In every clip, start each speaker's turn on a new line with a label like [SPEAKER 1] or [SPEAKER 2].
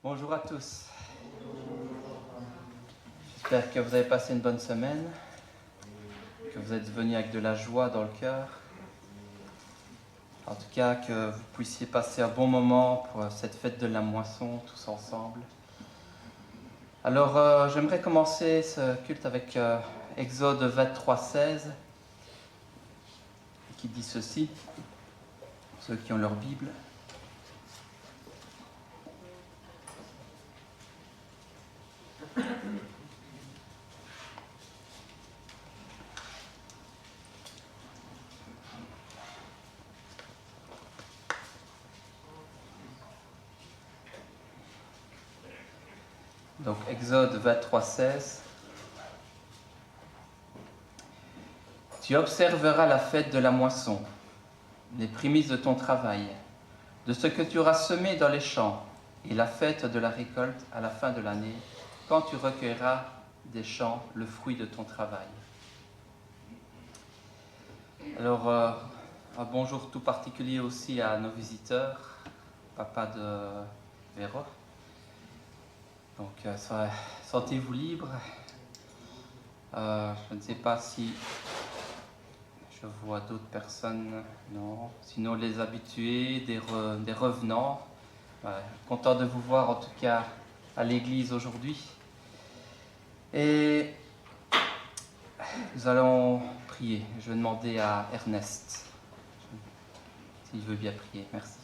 [SPEAKER 1] Bonjour à tous. J'espère que vous avez passé une bonne semaine, que vous êtes venus avec de la joie dans le cœur. En tout cas, que vous puissiez passer un bon moment pour cette fête de la moisson, tous ensemble. Alors, j'aimerais commencer ce culte avec Exode 23:16, qui dit ceci, ceux qui ont leur Bible. Donc, Exode 23:16. Tu observeras la fête de la moisson, les prémices de ton travail, de ce que tu auras semé dans les champs, et la fête de la récolte à la fin de l'année, quand tu recueilleras des champs le fruit de ton travail. Alors, un bonjour tout particulier aussi à nos visiteurs, papa de Véro. Donc, sentez-vous libre. Je ne sais pas si je vois d'autres personnes, non. Sinon, les habitués, des revenants. Content de vous voir en tout cas à l'église aujourd'hui. Et nous allons prier. Je vais demander à Ernest s'il veut bien prier. Merci.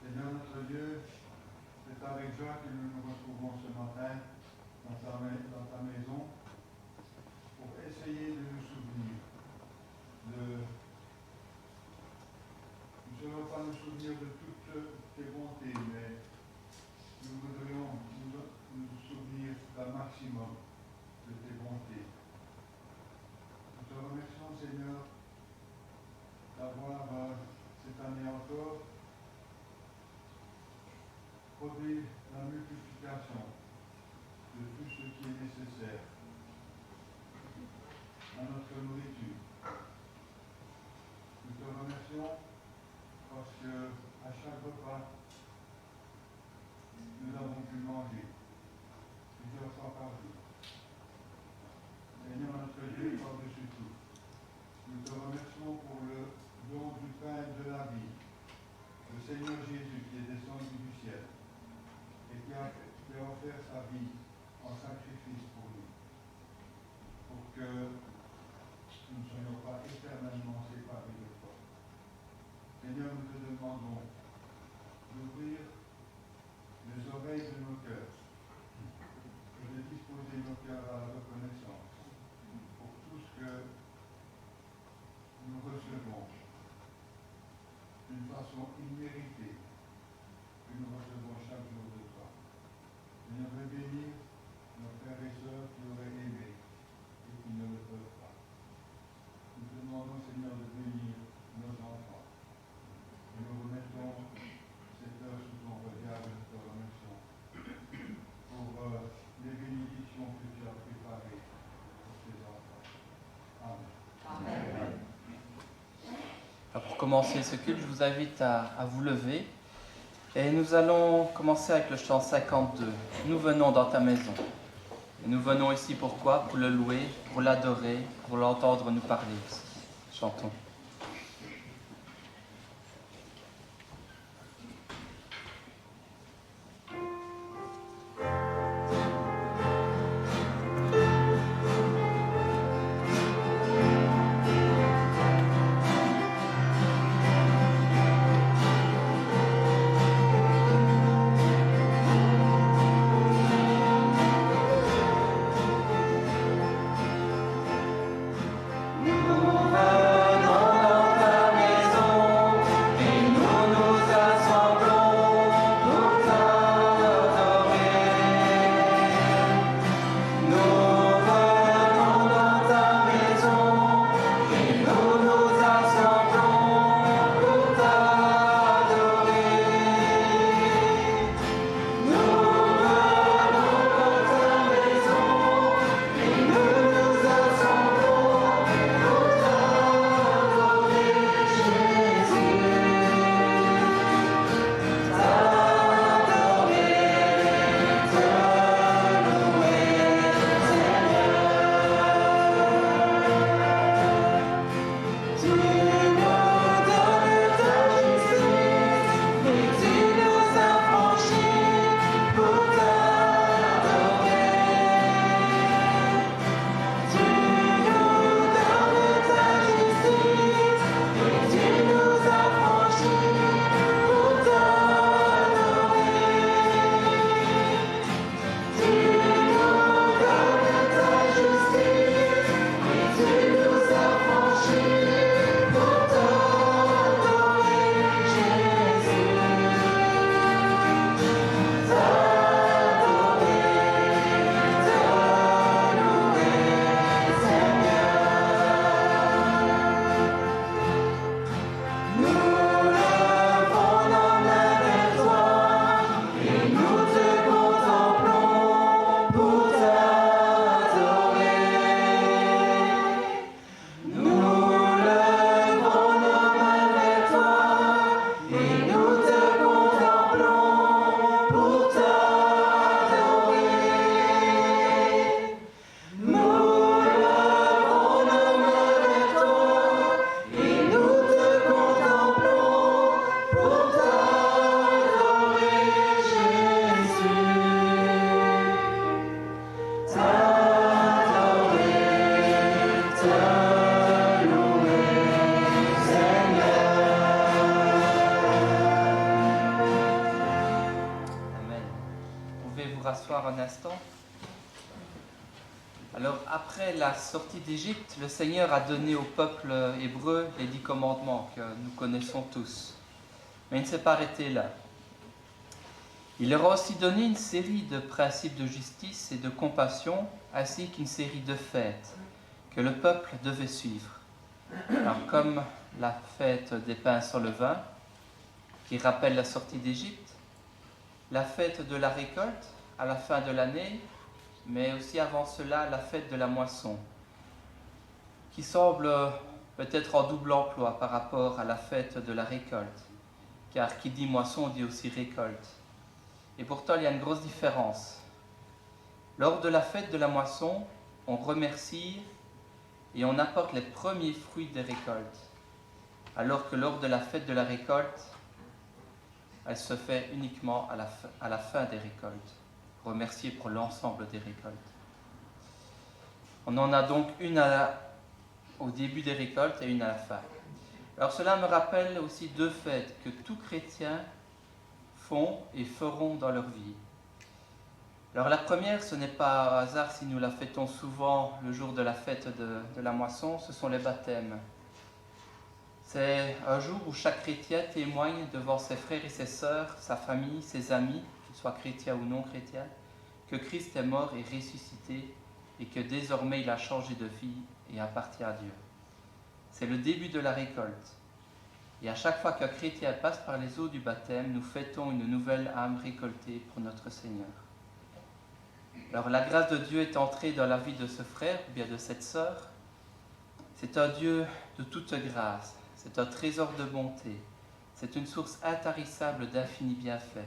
[SPEAKER 2] Seigneur notre Dieu, c'est avec joie que nous nous retrouvons ce matin dans ta maison pour essayer de nous souvenir nous ne savons pas nous souvenir de toutes tes bontés, mais nous voudrions nous souvenir d'un maximum de tes bontés. Nous te remercions, Seigneur, d'avoir cette année encore produit la multiplication de tout ce qui est nécessaire à notre nourriture. Nous te remercions parce que à chaque repas, nous avons pu manger plusieurs fois par jour. Seigneur notre Dieu, par-dessus tout, nous te remercions pour le don du pain et de la vie, le Seigneur Jésus qui est descendu du ciel et qui a offert sa vie en sacrifice pour nous, pour que nous ne soyons pas éternellement séparés de toi. Seigneur, nous te demandons d'ouvrir les oreilles de nos cœurs et de disposer nos cœurs à la reconnaissance pour tout ce que nous recevons d'une façon imméritée, que nous recevons chaque jour de toi. Seigneur, veux bénir nos frères et sœurs qui auraient aimé et qui ne le peuvent pas. Nous te demandons, Seigneur, de bénir nos enfants. Et nous remettons cette heure sous ton regard et nous te remercions pour les bénédictions que tu as préparées pour tes enfants. Amen.
[SPEAKER 1] Amen. Alors, pour commencer ce culte, je vous invite à vous lever. Et nous allons commencer avec le chant 52. Nous venons dans ta maison. Et nous venons ici pourquoi? Pour le louer, pour l'adorer, pour l'entendre nous parler aussi. Chantons.
[SPEAKER 3] Nous venons
[SPEAKER 1] asseoir un instant. Alors, après la sortie d'Égypte, le Seigneur a donné au peuple hébreu les 10 commandements que nous connaissons tous. Mais il ne s'est pas arrêté là. Il leur a aussi donné une série de principes de justice et de compassion, ainsi qu'une série de fêtes que le peuple devait suivre. Alors, comme la fête des pains sans levain, qui rappelle la sortie d'Égypte, la fête de la récolte à la fin de l'année, mais aussi avant cela la fête de la moisson, qui semble peut-être en double emploi par rapport à la fête de la récolte, car qui dit moisson dit aussi récolte. Et pourtant il y a une grosse différence. Lors de la fête de la moisson, on remercie et on apporte les premiers fruits des récoltes, alors que lors de la fête de la récolte, elle se fait uniquement à la fin des récoltes. Remercier pour l'ensemble des récoltes. On en a donc une au début des récoltes et une à la fin. Alors cela me rappelle aussi 2 fêtes que tout chrétien font et feront dans leur vie. Alors la première, ce n'est pas un hasard si nous la fêtons souvent le jour de la fête de la moisson, ce sont les baptêmes. C'est un jour où chaque chrétien témoigne devant ses frères et ses sœurs, sa famille, ses amis, qu'ils soient chrétiens ou non chrétiens, que Christ est mort et ressuscité et que désormais il a changé de vie et appartient à Dieu. C'est le début de la récolte. Et à chaque fois qu'un chrétien passe par les eaux du baptême, nous fêtons une nouvelle âme récoltée pour notre Seigneur. Alors la grâce de Dieu est entrée dans la vie de ce frère ou bien de cette sœur. C'est un Dieu de toute grâce, c'est un trésor de bonté, c'est une source intarissable d'infinis bienfaits.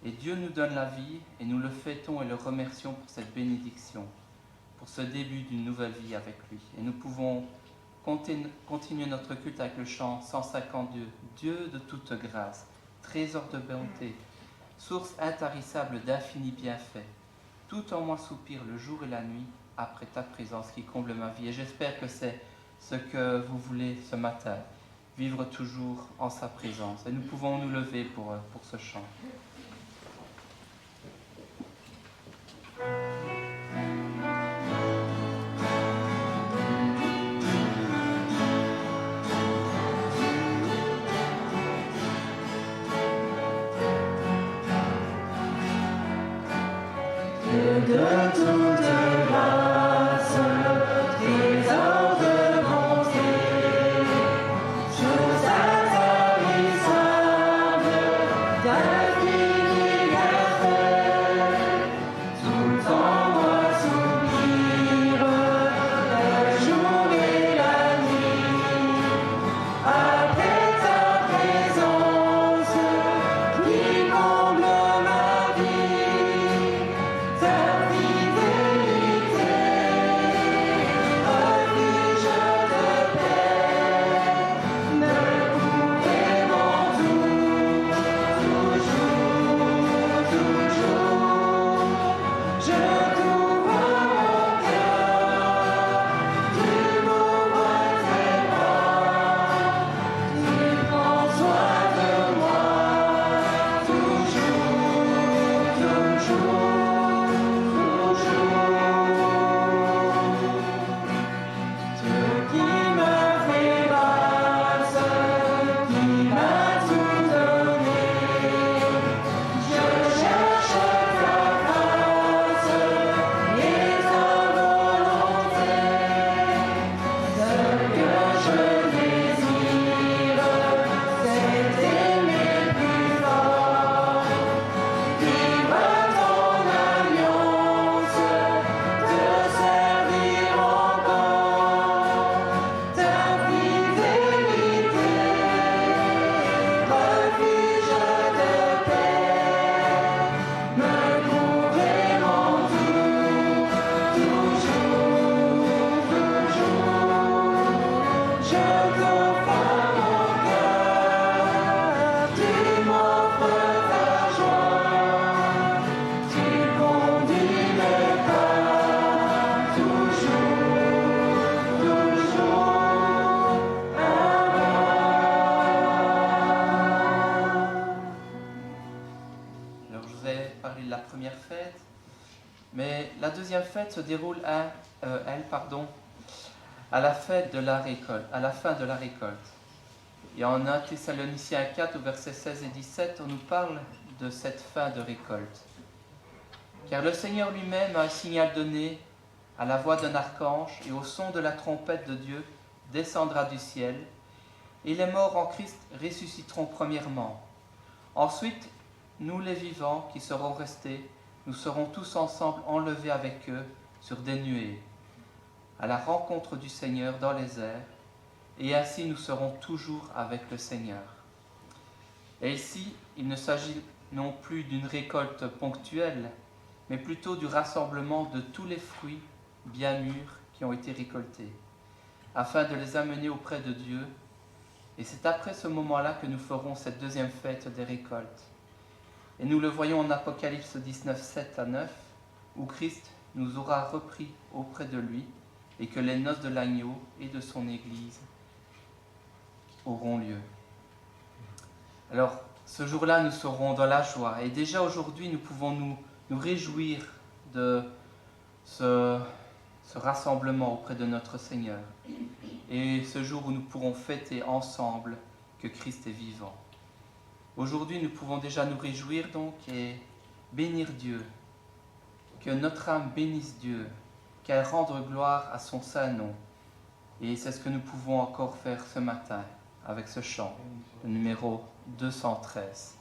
[SPEAKER 1] Et Dieu nous donne la vie et nous le fêtons et le remercions pour cette bénédiction, pour ce début d'une nouvelle vie avec lui. Et nous pouvons continuer notre culte avec le chant 152, Dieu de toute grâce, trésor de bonté, source intarissable d'infinis bienfaits. Tout en moi soupire le jour et la nuit après ta présence qui comble ma vie. Et j'espère que c'est ce que vous voulez ce matin, vivre toujours en sa présence. Et nous pouvons nous lever pour ce chant.
[SPEAKER 3] De toute grâce, trésor de bonté, chose intarissable, d'infinie
[SPEAKER 1] fête se déroule à la fête de la récolte, à la fin de la récolte. Et en 1 Thessaloniciens 4, au versets 16 et 17, on nous parle de cette fin de récolte. Car le Seigneur lui-même a un signal donné, à la voix d'un archange et au son de la trompette de Dieu, descendra du ciel, et les morts en Christ ressusciteront premièrement. Ensuite, nous les vivants qui serons restés, nous serons tous ensemble enlevés avec eux sur des nuées, à la rencontre du Seigneur dans les airs, et ainsi nous serons toujours avec le Seigneur. Et ici, il ne s'agit non plus d'une récolte ponctuelle, mais plutôt du rassemblement de tous les fruits bien mûrs qui ont été récoltés, afin de les amener auprès de Dieu. Et c'est après ce moment-là que nous ferons cette deuxième fête des récoltes. Et nous le voyons en Apocalypse 19, 7 à 9, où Christ nous aura repris auprès de lui, et que les noces de l'agneau et de son Église auront lieu. Alors, ce jour-là, nous serons dans la joie. Et déjà aujourd'hui, nous pouvons nous réjouir de ce rassemblement auprès de notre Seigneur. Et ce jour où nous pourrons fêter ensemble que Christ est vivant. Aujourd'hui, nous pouvons déjà nous réjouir donc et bénir Dieu. Que notre âme bénisse Dieu, qu'elle rende gloire à son saint nom. Et c'est ce que nous pouvons encore faire ce matin avec ce chant, le numéro 213.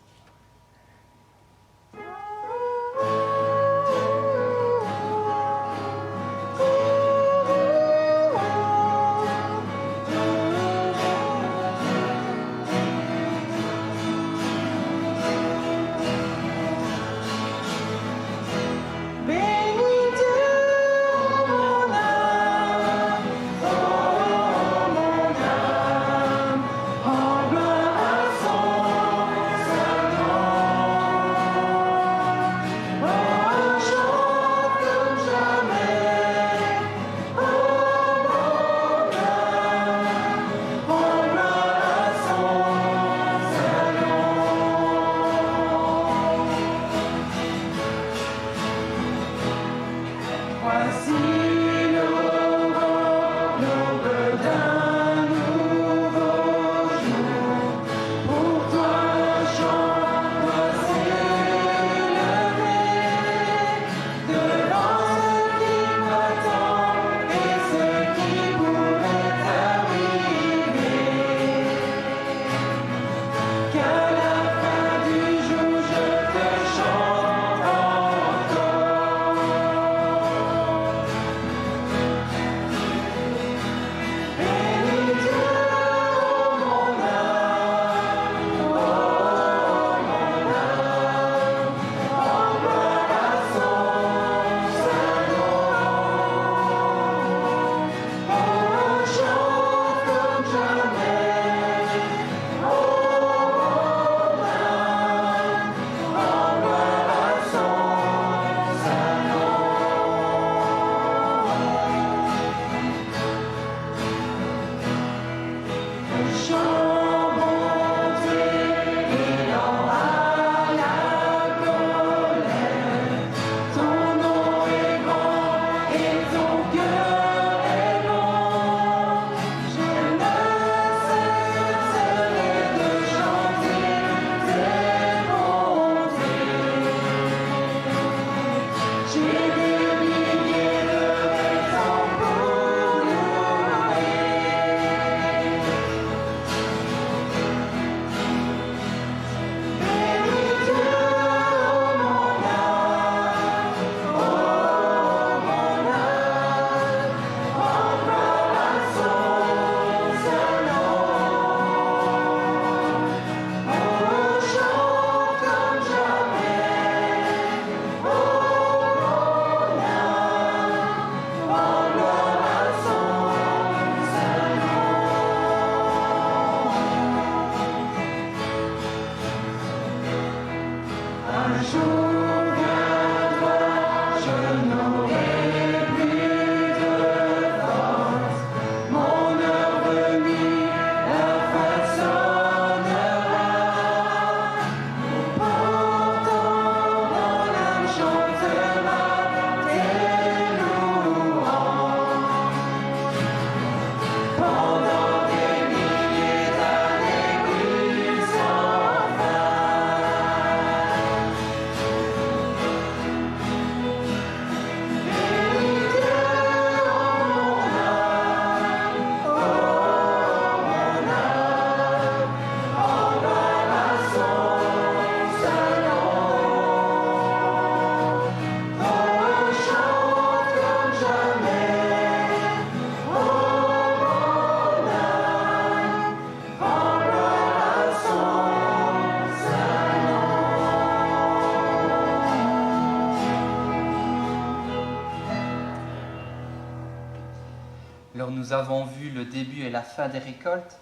[SPEAKER 1] Alors nous avons vu le début et la fin des récoltes,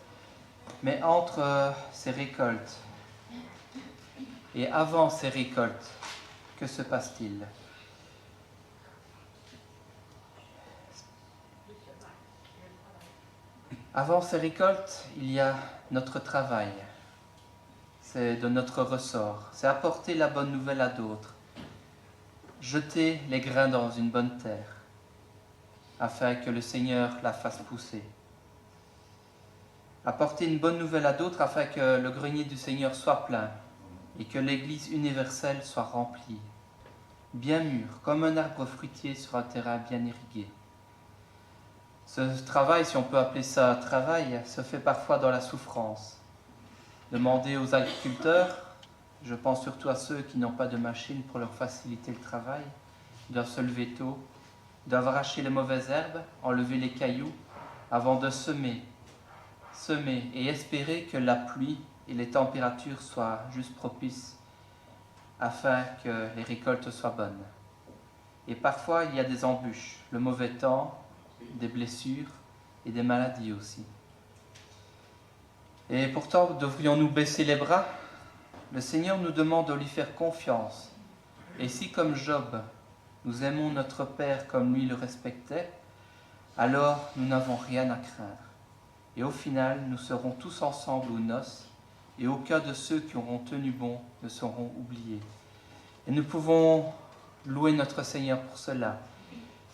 [SPEAKER 1] mais entre ces récoltes et avant ces récoltes, que se passe-t-il? Avant ces récoltes, il y a notre travail. C'est de notre ressort. C'est apporter la bonne nouvelle à d'autres. Jeter les grains dans une bonne terre, afin que le Seigneur la fasse pousser. Apporter une bonne nouvelle à d'autres afin que le grenier du Seigneur soit plein et que l'Église universelle soit remplie, bien mûre, comme un arbre fruitier sur un terrain bien irrigué. Ce travail, si on peut appeler ça travail, se fait parfois dans la souffrance. Demandez aux agriculteurs, je pense surtout à ceux qui n'ont pas de machine pour leur faciliter le travail, ils doivent se lever tôt, ils doivent arracher les mauvaises herbes, enlever les cailloux, avant de semer et espérer que la pluie et les températures soient juste propices afin que les récoltes soient bonnes. Et parfois, il y a des embûches, le mauvais temps, des blessures et des maladies aussi. Et pourtant, devrions-nous baisser les bras? Le Seigneur nous demande de lui faire confiance. Et si, comme Job, nous aimons notre Père comme lui le respectait, alors nous n'avons rien à craindre. Et au final, nous serons tous ensemble aux noces, et aucun de ceux qui auront tenu bon ne seront oubliés. Et nous pouvons louer notre Seigneur pour cela,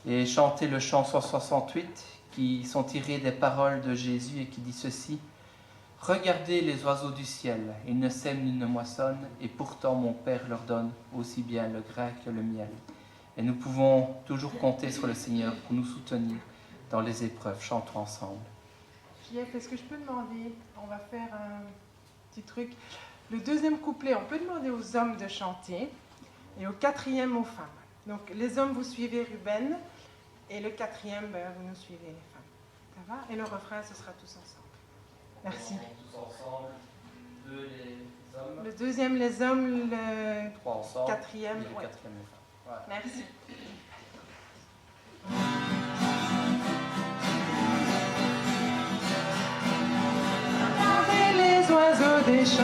[SPEAKER 1] et chanter le chant 168, qui sont tirés des paroles de Jésus et qui dit ceci: « Regardez les oiseaux du ciel, ils ne sèment ni ne moissonnent, et pourtant mon Père leur donne aussi bien le grain que le miel. » Et nous pouvons toujours compter sur le Seigneur pour nous soutenir dans les épreuves. Chantons ensemble.
[SPEAKER 4] Jeff, est-ce que je peux demander, on va faire un petit truc, le deuxième couplet, on peut demander aux hommes de chanter, et au quatrième aux femmes. Donc les hommes, vous suivez Ruben, et le quatrième, vous nous suivez les femmes. Ça va? Et le refrain, ce sera tous ensemble. Merci.
[SPEAKER 1] Tous ensemble, deux les hommes,
[SPEAKER 4] Le deuxième, les hommes, le
[SPEAKER 1] trois ensemble,
[SPEAKER 4] quatrième,
[SPEAKER 1] et le
[SPEAKER 4] ouais.
[SPEAKER 1] quatrième les femmes. Voilà.
[SPEAKER 4] Merci. Regardez les oiseaux des champs.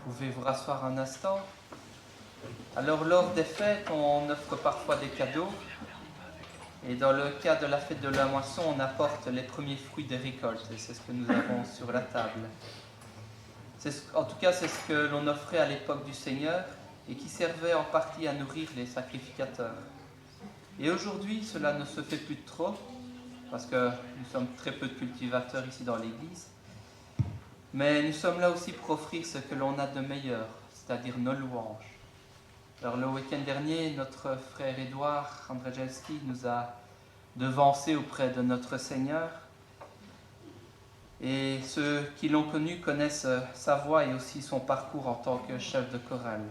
[SPEAKER 1] pouvez vous rasseoir un instant. Alors, lors des fêtes, on offre parfois des cadeaux. Et dans le cas de la fête de la moisson, on apporte les premiers fruits des récoltes. Et c'est ce que nous avons sur la table. En tout cas, c'est ce que l'on offrait à l'époque du Seigneur et qui servait en partie à nourrir les sacrificateurs. Et aujourd'hui, cela ne se fait plus trop, parce que nous sommes très peu de cultivateurs ici dans l'église. Mais nous sommes là aussi pour offrir ce que l'on a de meilleur, c'est-à-dire nos louanges. Alors le week-end dernier, notre frère Édouard Andrzejewski nous a devancés auprès de notre Seigneur. Et ceux qui l'ont connu connaissent sa voix et aussi son parcours en tant que chef de chorale,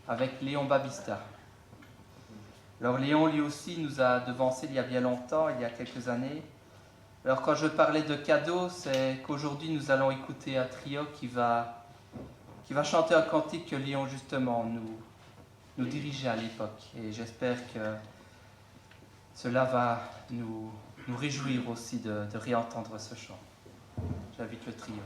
[SPEAKER 1] avec Léon Babista. Alors Léon, lui aussi, nous a devancés il y a bien longtemps, il y a quelques années. Alors quand je parlais de cadeaux, c'est qu'aujourd'hui nous allons écouter un trio qui va chanter un cantique que Léon justement nous dirigeait à l'époque. Et j'espère que cela va nous réjouir aussi de réentendre ce chant. J'invite le trio.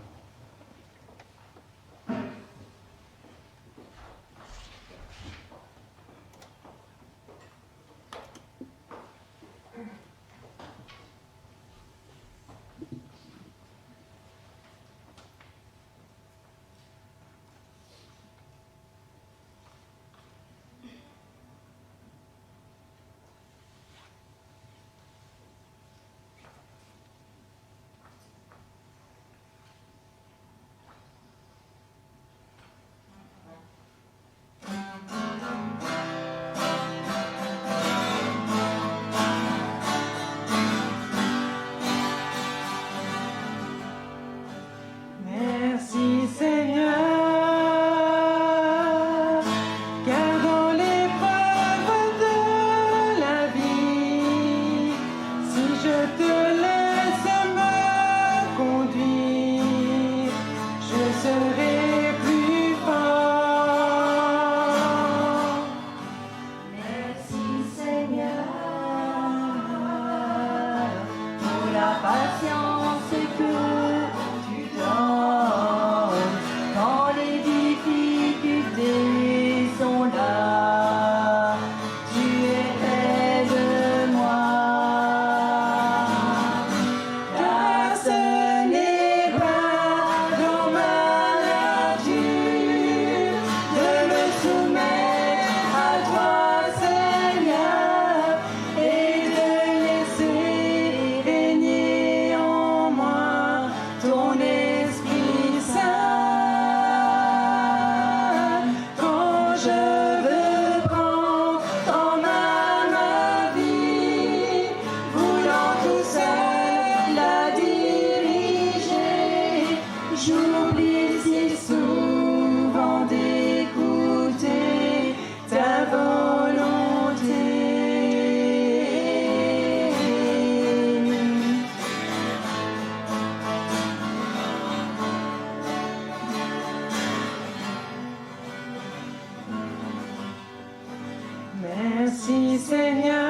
[SPEAKER 3] Merci Seigneur,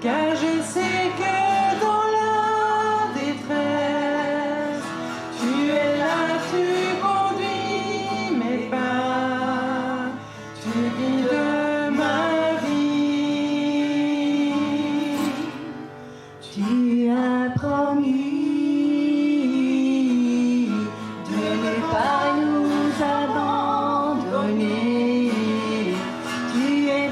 [SPEAKER 3] car je sais que dans la détresse, tu es là, tu conduis mes pas, tu guides ma vie. Tu as promis de ne pas nous abandonner. Tu es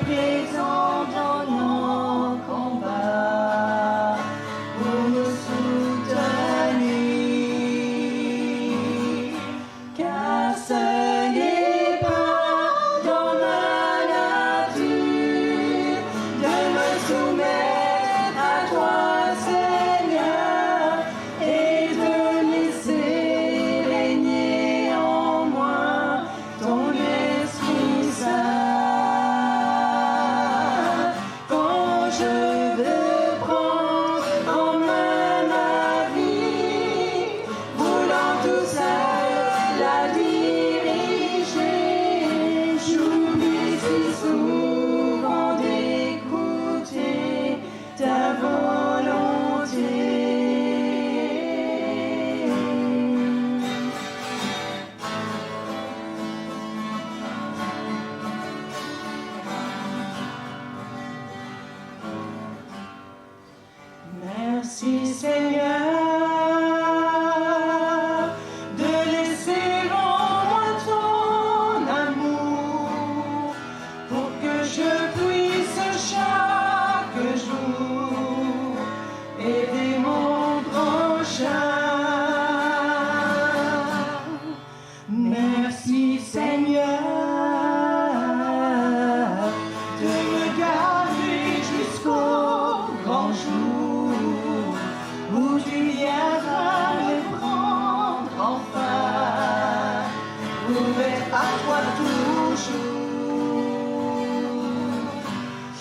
[SPEAKER 3] ouvert à toi toujours.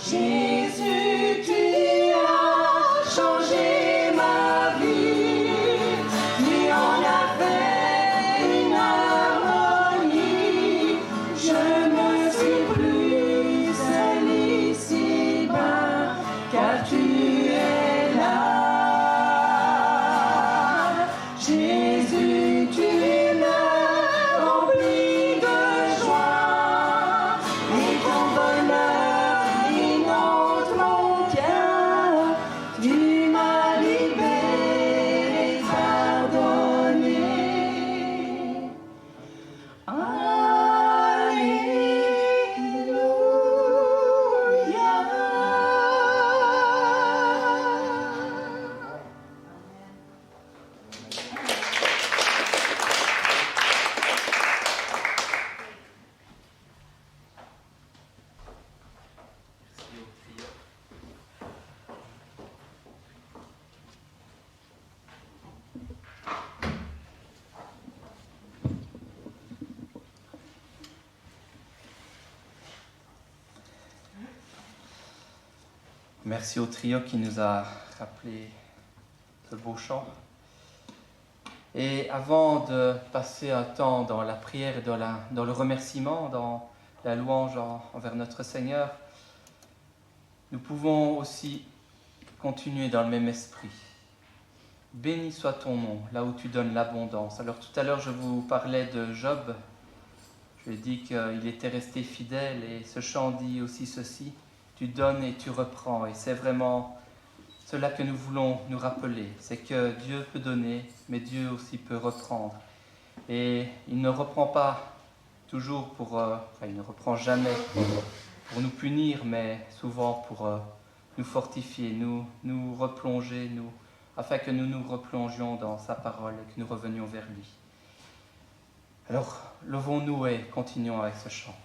[SPEAKER 3] Jésus, tu as changé ma vie, tu en as fait une harmonie. Je ne suis plus seul ici-bas, car tu es là. Jésus, tu me remplis de joie, et ton bonheur inonde mon cœur. Tu m'as libéré, pardonné. Alléluia.
[SPEAKER 1] Merci au trio qui nous a rappelé ce beau chant. Et avant de passer un temps dans la prière et dans le remerciement, dans la louange envers notre Seigneur, nous pouvons aussi continuer dans le même esprit. Béni soit ton nom, là où tu donnes l'abondance. Alors tout à l'heure, je vous parlais de Job. Je lui ai dit qu'il était resté fidèle et ce chant dit aussi ceci. Tu donnes et tu reprends. Et c'est vraiment cela que nous voulons nous rappeler. C'est que Dieu peut donner, mais Dieu aussi peut reprendre. Et il ne reprend pas toujours il ne reprend jamais pour nous punir, mais souvent pour nous fortifier, nous replonger, afin que nous nous replongions dans sa parole et que nous revenions vers lui. Alors, levons-nous et continuons avec ce chant.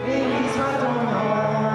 [SPEAKER 3] Béni soit ton nom.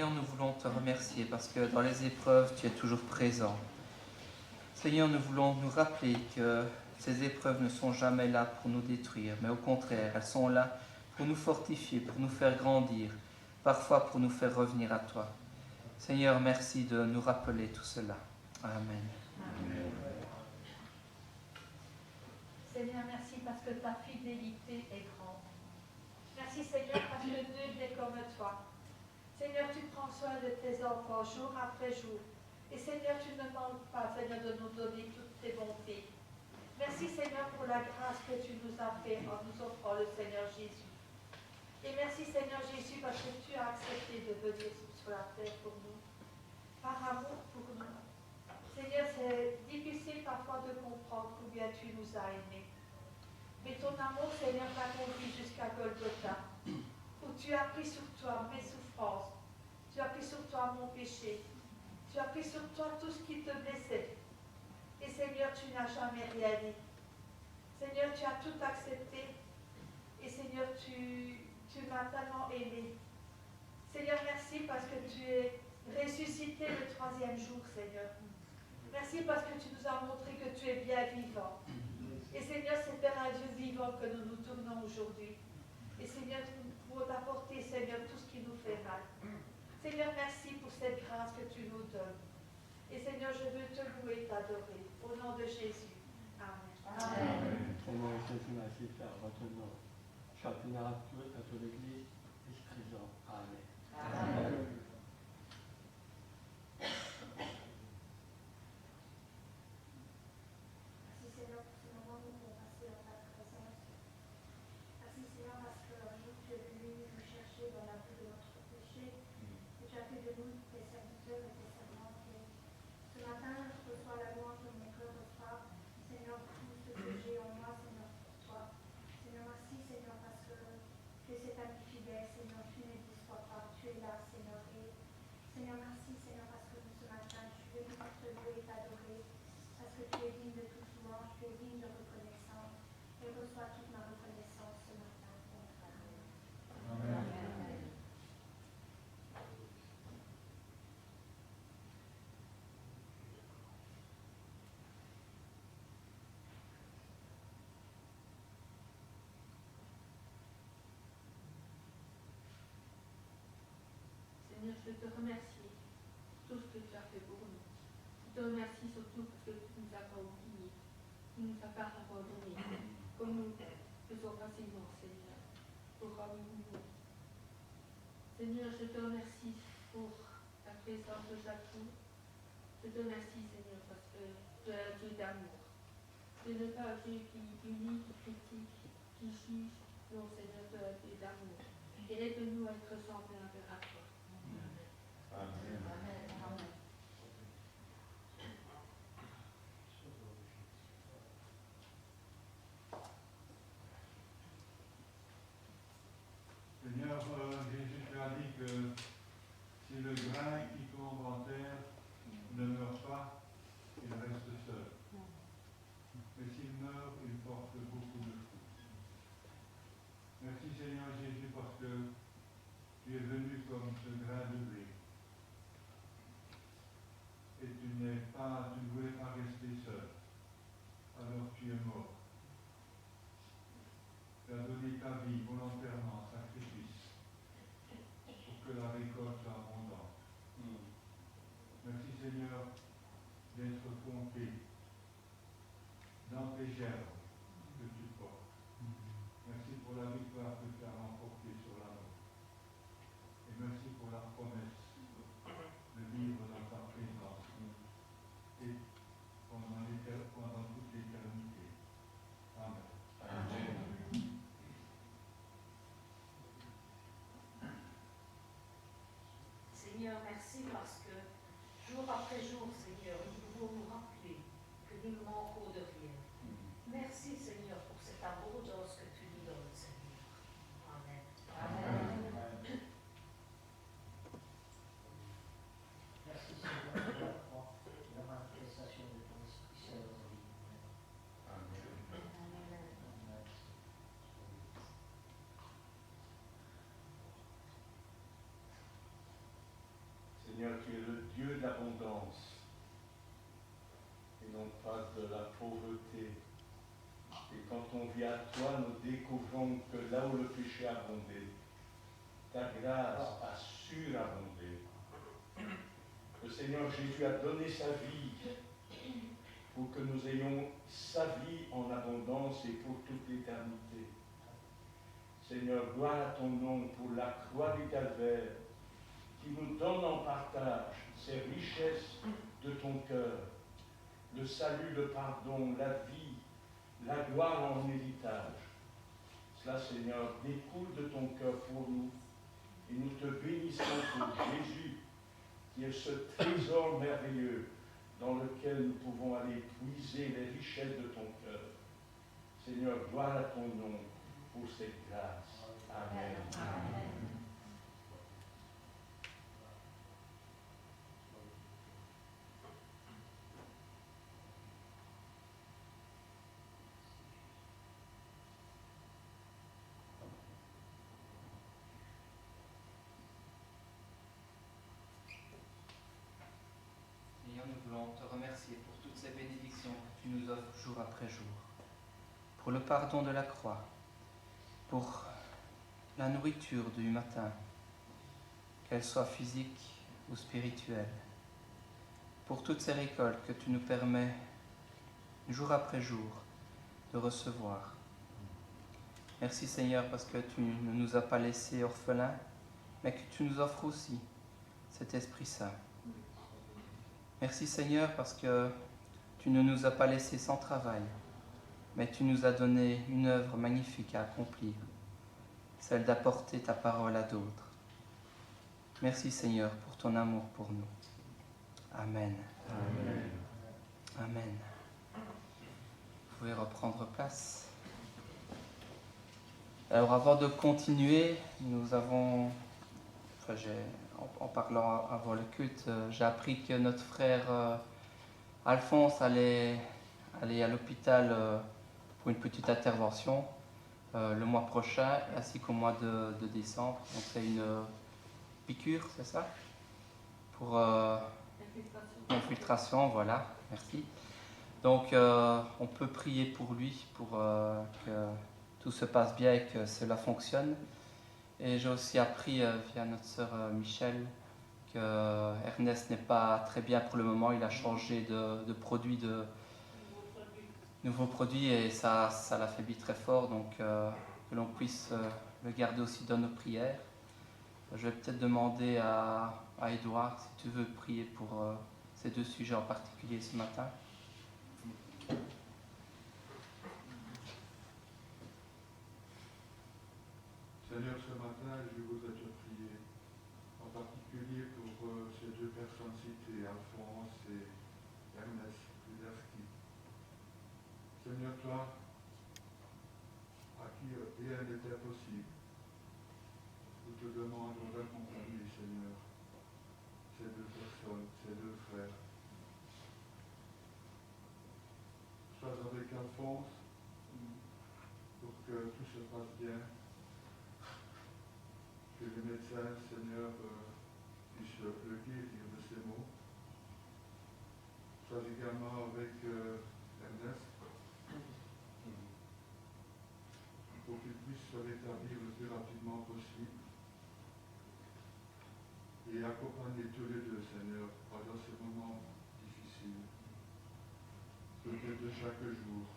[SPEAKER 1] Seigneur, nous voulons te remercier parce que dans les épreuves, tu es toujours présent. Seigneur, nous voulons nous rappeler que ces épreuves ne sont jamais là pour nous détruire, mais au contraire, elles sont là pour nous fortifier, pour nous faire grandir, parfois pour nous faire revenir à toi. Seigneur, merci de nous rappeler tout cela. Amen.
[SPEAKER 5] Amen. Seigneur, merci parce que ta fidélité est grande. Merci Seigneur parce que nul n'est comme toi. Seigneur, tu prends soin de tes enfants jour après jour. Et Seigneur, tu ne manques pas, Seigneur, de nous donner toutes tes bontés. Merci Seigneur pour la grâce que tu nous as fait en nous offrant le Seigneur Jésus. Et merci Seigneur Jésus parce que tu as accepté de venir sur la terre pour nous, par amour pour nous. Seigneur, c'est difficile parfois de comprendre combien tu nous as aimés. Mais ton amour, Seigneur, t'a conduit jusqu'à Golgotha, où tu as pris sur toi mes souffrances, tu as pris sur toi mon péché, tu as pris sur toi tout ce qui te blessait. Et Seigneur, tu n'as jamais rien dit. Seigneur, tu as tout accepté. Et Seigneur, tu m'as tellement aimé. Seigneur, merci parce que tu es ressuscité le 3e jour, Seigneur. Merci parce que tu nous as montré que tu es bien vivant. Et Seigneur, c'est vers un Dieu vivant que nous nous tournons aujourd'hui. Et Seigneur, nous pouvons t'apporter, Seigneur, tout ce qui nous fait mal. Seigneur, merci pour cette grâce que tu nous donnes. Et Seigneur, je veux te louer et t'adorer. Au nom de Jésus. Amen.
[SPEAKER 6] Amen. Seigneur Jésus, merci de faire votre nom. Chantez-nous à toute l'Église, présent. Amen. Amen.
[SPEAKER 7] Merci Seigneur pour ce moment où nous avons passé en ta présence. Merci Seigneur parce qu'un jour tu es venu nous chercher dans la boue de notre péché et tu as fait de nous tes serviteurs et tes servantes. Et ce matin, je reçois la louange de mon cœur reçoit. Seigneur, tout ce que j'ai en moi, Seigneur, pour toi. Seigneur, merci Seigneur parce que tu es cet ami fidèle, Seigneur, tu ne déçois pas, tu es là, Seigneur. Et Seigneur, merci Seigneur parce que ce matin, je suis venu pour te louer et t'adorer. Parce que tu es digne de toute louange, tu es digne de reconnaissance. Et reçois toute ma reconnaissance ce matin. Amen.
[SPEAKER 2] Amen.
[SPEAKER 5] Seigneur, je te remercie pour tout ce que tu as fait pour nous. Je te remercie surtout parce que tu ne nous as pas oubliés, tu ne nous as pas abandonnés, comme nous faisons facilement, Seigneur, pour nous. Seigneur, je te remercie pour ta présence de chaque jour. Je te remercie, Seigneur, parce que tu es un Dieu d'amour. Tu n'es pas un Dieu qui punit, qui critique, qui juge. Non, Seigneur, tu es un Dieu d'amour. Et aide-nous à être semblables à toi.
[SPEAKER 2] Amen.
[SPEAKER 5] Amen.
[SPEAKER 2] Seigneur, Jésus, tu as dit que si le grain qui tombe en terre ne meurt pas, il reste seul. Mais s'il meurt, il porte beaucoup de fruits. Merci Seigneur Jésus parce que tu es venu comme ce grain de blé. Et tu ne voulais pas rester seul. Alors tu es mort. Tu as donné ta vie volontairement, sacrifice, pour que la récolte soit abondante. Merci Seigneur d'être compté dans tes gerbes que tu portes. Merci pour la victoire que tu as remportée sur la mort. Et merci pour la promesse de vivre dans ta présence et pendant toute l'éternité. Amen. Amen.
[SPEAKER 3] Seigneur, merci parce que jour après jour, Seigneur, nous pouvons nous rappeler que nous ne manquons de rien. Merci, Seigneur, pour cette abondance que tu nous donnes, Seigneur. Amen. Amen.
[SPEAKER 8] Merci Seigneur pour la croix et la manifestation de ton Esprit Saint dans nos vies.
[SPEAKER 2] Amen.
[SPEAKER 8] Amen.
[SPEAKER 9] tu es le Dieu de l'abondance et non pas de la pauvreté. Et quand on vient à toi, nous découvrons que là où le péché a abondé, ta grâce a surabondé. Le Seigneur Jésus a donné sa vie pour que nous ayons sa vie en abondance et pour toute l'éternité. Seigneur, gloire à ton nom pour la croix du calvaire qui nous donne en partage ces richesses de ton cœur, le salut, le pardon, la vie, la gloire en héritage. Cela, Seigneur, découle de ton cœur pour nous et nous te bénissons pour Jésus qui est ce trésor merveilleux dans lequel nous pouvons aller puiser les richesses de ton cœur. Seigneur, gloire à ton nom pour cette grâce. Amen.
[SPEAKER 5] Amen.
[SPEAKER 1] Seigneur, nous voulons te remercier pour toutes ces bénédictions que tu nous offres jour après jour, pour le pardon de la croix, pour la nourriture du matin, qu'elle soit physique ou spirituelle, pour toutes ces récoltes que tu nous permets jour après jour de recevoir. Merci Seigneur parce que tu ne nous as pas laissés orphelins, mais que tu nous offres aussi cet Esprit Saint. Merci Seigneur parce que tu ne nous as pas laissés sans travail, mais tu nous as donné une œuvre magnifique à accomplir, celle d'apporter ta parole à d'autres. Merci Seigneur pour ton amour pour nous. Amen.
[SPEAKER 9] Amen.
[SPEAKER 1] Amen. Vous pouvez reprendre place. Alors avant de continuer, nous avons, en parlant avant le culte, j'ai appris que notre frère Alphonse allait à l'hôpital pour une petite intervention le mois prochain, ainsi qu'au mois de décembre. Donc c'est une piqûre, c'est ça? Pour infiltration, voilà, merci. Donc on peut prier pour lui, pour que tout se passe bien et que cela fonctionne. Et j'ai aussi appris via notre sœur Michel que Ernest n'est pas très bien pour le moment. Il a changé de produit, de nouveau produit, et ça l'affaiblit très fort. Donc que l'on puisse le garder aussi dans nos prières. Je vais peut-être demander à Édouard si tu veux prier pour ces deux sujets en particulier ce matin.
[SPEAKER 2] Seigneur, ce matin, je voudrais te prier, en particulier pour ces deux personnes citées, Alphonse et Ernest Kuderski. Seigneur, toi, à qui rien n'était possible, nous te demandons d'accompagner, Seigneur, ces deux personnes, ces deux frères. Sois avec Alphonse pour que tout se passe bien. Que les médecins, Seigneur, puissent le guérir de ces maux. Sois également avec Ernest, pour qu'il puisse se rétablir le plus rapidement possible. Et accompagner tous les deux, Seigneur, pendant ces moments difficiles. Peut-être de chaque jour.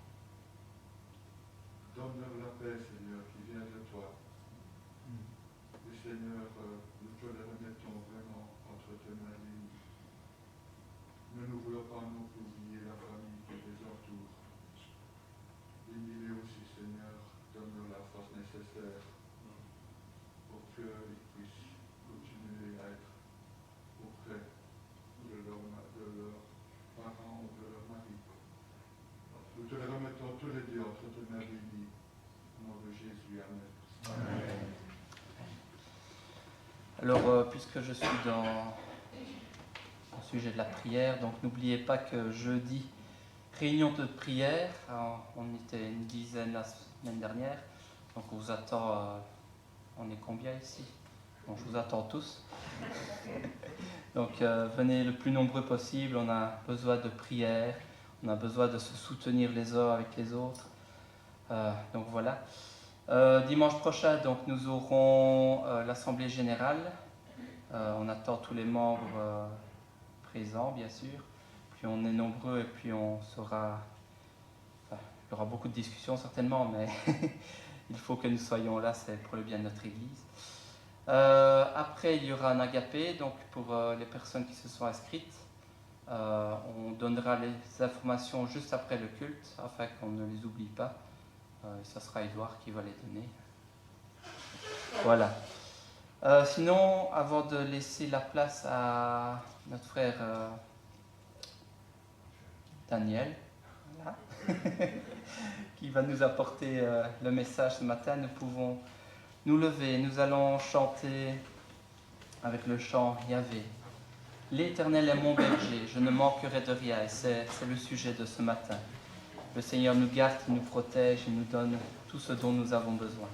[SPEAKER 2] Donne-leur la paix, Seigneur, qui vient de toi. Et Seigneur, nous te les remettons vraiment entre tes mains libres. Ne nous voulons pas non plus oublier la famille qui les entoure. Bénis-les aussi, Seigneur, donne-leur la force nécessaire pour qu'ils puissent continuer à être auprès de leurs parents ou de leur mari. Nous te les remettons tous les deux entre tes mains bénies. Au nom de Jésus, Amen.
[SPEAKER 1] Amen. Alors, puisque je suis dans le sujet de la prière, donc n'oubliez pas que jeudi, réunion de prière, on était une dizaine la semaine dernière, donc on vous attend, on est combien ici? Bon, je vous attends tous. Donc venez le plus nombreux possible, on a besoin de prière, on a besoin de se soutenir les uns avec les autres. Donc voilà. Dimanche prochain, donc, nous aurons l'Assemblée Générale. On attend tous les membres présents, bien sûr. Puis on est nombreux et puis on sera... Enfin, il y aura beaucoup de discussions certainement, mais il faut que nous soyons là, c'est pour le bien de notre Église. Après, il y aura un agapé, donc pour les personnes qui se sont inscrites. On donnera les informations juste après le culte, afin qu'on ne les oublie pas. Et ce sera Édouard qui va les donner. Voilà. Sinon, avant de laisser la place à notre frère Daniel, voilà, qui va nous apporter le message ce matin, nous pouvons nous lever. Nous allons chanter avec le chant Yahvé. L'Éternel est mon berger, je ne manquerai de rien. Et c'est le sujet de ce matin. Le Seigneur nous garde, il nous protège, il nous donne tout ce dont nous avons besoin.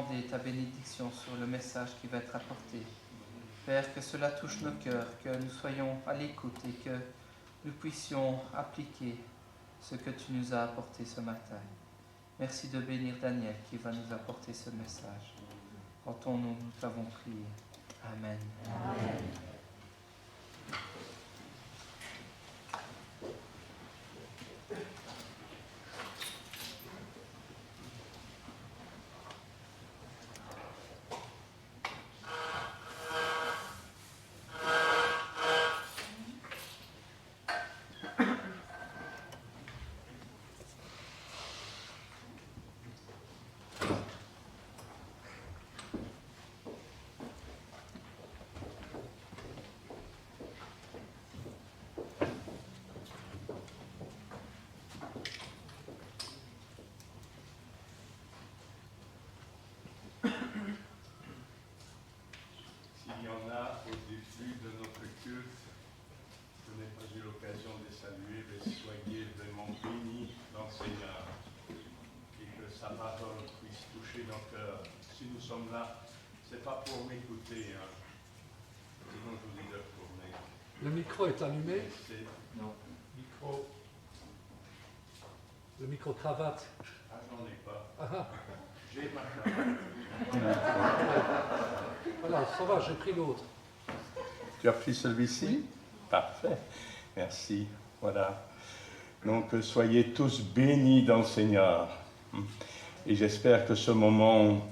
[SPEAKER 1] demander ta bénédiction sur le message qui va être apporté. Père, que cela touche nos cœurs, que nous soyons à l'écoute et que nous puissions appliquer ce que tu nous as apporté ce matin. Merci de bénir Daniel qui va nous apporter ce message. En ton nom, nous t'avons prié. Amen.
[SPEAKER 3] Amen.
[SPEAKER 9] S'il y en a au début de notre culte, je n'ai pas eu l'occasion de saluer, mais soyez vraiment bénis dans le Seigneur et que sa parole puisse toucher nos cœurs. Si nous sommes là, ce n'est pas pour m'écouter, hein. Sinon je vous dis de retourner.
[SPEAKER 10] Le micro est allumé?
[SPEAKER 9] Non. Micro.
[SPEAKER 10] Le micro-cravate?
[SPEAKER 9] Ah, j'en ai pas.
[SPEAKER 10] Ah.
[SPEAKER 9] J'ai ma cravate.
[SPEAKER 10] Voilà, ça va, j'ai pris l'autre.
[SPEAKER 9] Tu as pris celui-ci? Parfait. Merci. Voilà. Donc, soyez tous bénis dans le Seigneur. Et j'espère que ce moment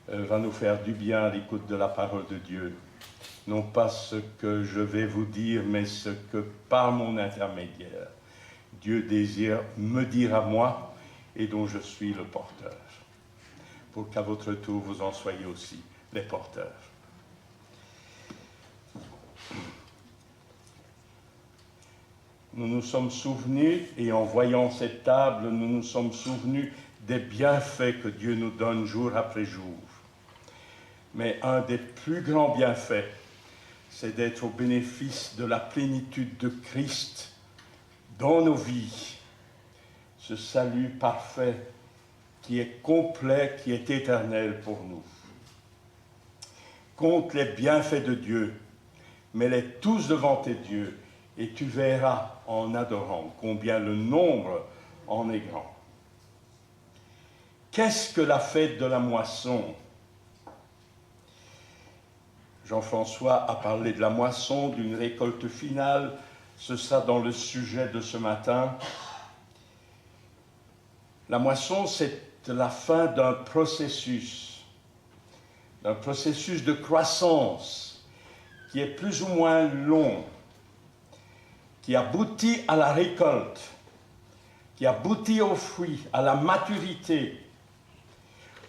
[SPEAKER 9] va nous faire du bien à l'écoute de la parole de Dieu. Non pas ce que je vais vous dire, mais ce que, par mon intermédiaire, Dieu désire me dire à moi et dont je suis le porteur. Pour qu'à votre tour, vous en soyez aussi les porteurs. Nous nous sommes souvenus, et en voyant cette table, nous nous sommes souvenus des bienfaits que Dieu nous donne jour après jour. Mais un des plus grands bienfaits, c'est d'être au bénéfice de la plénitude de Christ dans nos vies. Ce salut parfait qui est complet, qui est éternel pour nous. Compte les bienfaits de Dieu, mets-les tous devant tes dieux, et tu verras en adorant combien le nombre en est grand. Qu'est-ce que la fête de la moisson? Jean-François a parlé de la moisson, d'une récolte finale. Ce sera dans le sujet de ce matin. La moisson, c'est la fin d'un processus de croissance qui est plus ou moins long, qui aboutit à la récolte, qui aboutit aux fruits, à la maturité,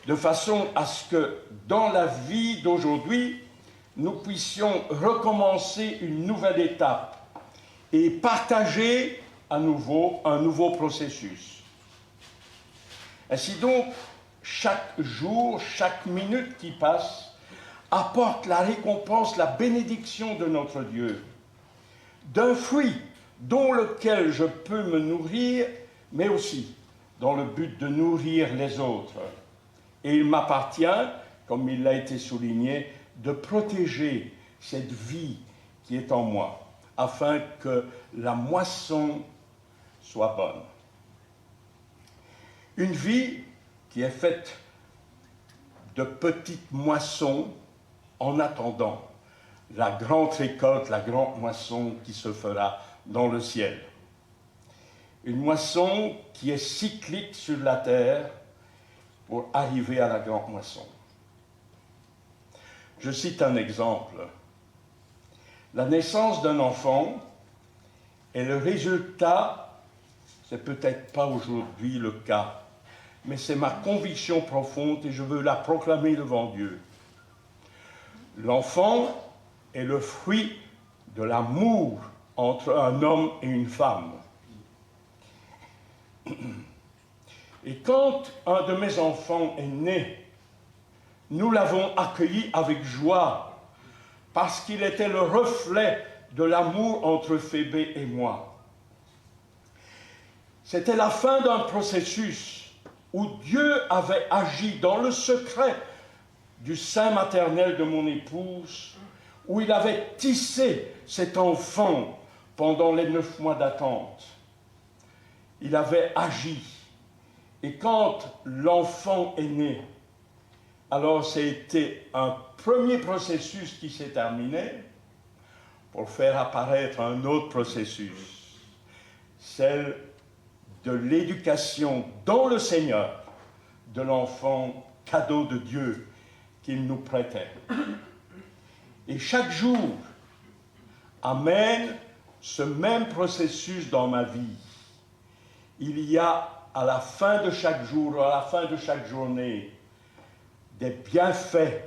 [SPEAKER 9] de façon à ce que dans la vie d'aujourd'hui, nous puissions recommencer une nouvelle étape et partager à nouveau un nouveau processus. Ainsi donc, chaque jour, chaque minute qui passe apporte la récompense, la bénédiction de notre Dieu, d'un fruit dont lequel je peux me nourrir, mais aussi dans le but de nourrir les autres. Et il m'appartient, comme il a été souligné, de protéger cette vie qui est en moi, afin que la moisson soit bonne. Une vie qui est faite de petites moissons en attendant la grande récolte, la grande moisson qui se fera dans le ciel. Une moisson qui est cyclique sur la terre pour arriver à la grande moisson. Je cite un exemple. La naissance d'un enfant est le résultat, c'est peut-être pas aujourd'hui le cas, mais c'est ma conviction profonde et je veux la proclamer devant Dieu. L'enfant est le fruit de l'amour entre un homme et une femme. Et quand un de mes enfants est né, nous l'avons accueilli avec joie, parce qu'il était le reflet de l'amour entre Phébé et moi. C'était la fin d'un processus où Dieu avait agi dans le secret
[SPEAKER 11] du sein maternel de mon épouse, où il avait tissé cet enfant pendant les 9 mois d'attente. Il avait agi. Et quand l'enfant est né, alors c'était un premier processus qui s'est terminé pour faire apparaître un autre processus, celle de l'éducation dans le Seigneur de l'enfant cadeau de Dieu qu'il nous prêtait. Et chaque jour amène ce même processus dans ma vie. Il y a à la fin de chaque jour, à la fin de chaque journée, des bienfaits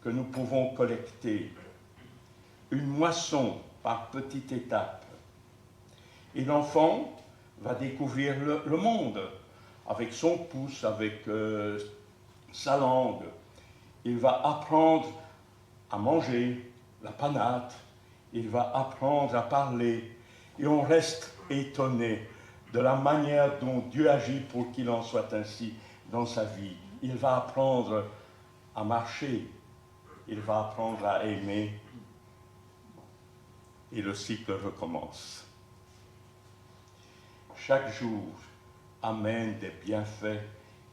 [SPEAKER 11] que nous pouvons collecter. Une moisson par petites étapes. Et l'enfant va découvrir le monde avec son pouce, avec sa langue. Il va apprendre à manger la panate. Il va apprendre à parler. Et on reste étonné de la manière dont Dieu agit pour qu'il en soit ainsi dans sa vie. Il va apprendre à marcher, il va apprendre à aimer, et le cycle recommence. Chaque jour amène des bienfaits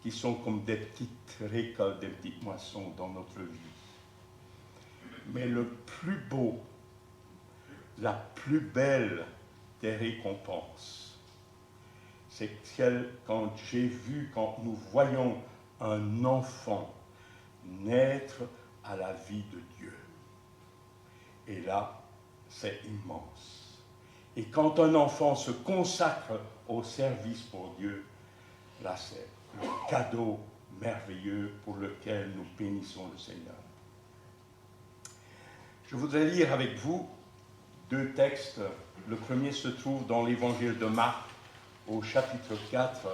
[SPEAKER 11] qui sont comme des petites récoltes, des petites moissons dans notre vie. Mais le plus beau, la plus belle des récompenses, c'est celle quand nous voyons un enfant naître à la vie de Dieu. Et là, c'est immense. Et quand un enfant se consacre au service pour Dieu, là, c'est le cadeau merveilleux pour lequel nous bénissons le Seigneur. Je voudrais lire avec vous 2 textes. Le premier se trouve dans l'évangile de Marc, au chapitre 4.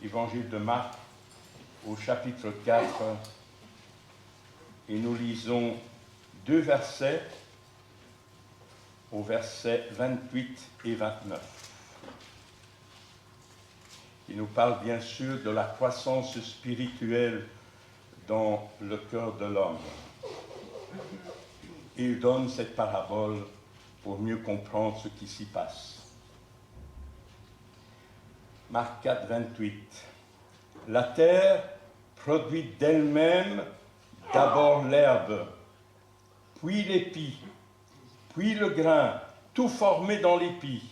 [SPEAKER 11] Évangile de Marc, au chapitre 4, et nous lisons 2 versets, au verset 28 et 29. Il nous parle bien sûr de la croissance spirituelle dans le cœur de l'homme. Il donne cette parabole pour mieux comprendre ce qui s'y passe. Marc 4, 28. La terre produit d'elle-même d'abord l'herbe, puis l'épi, puis le grain, tout formé dans l'épi.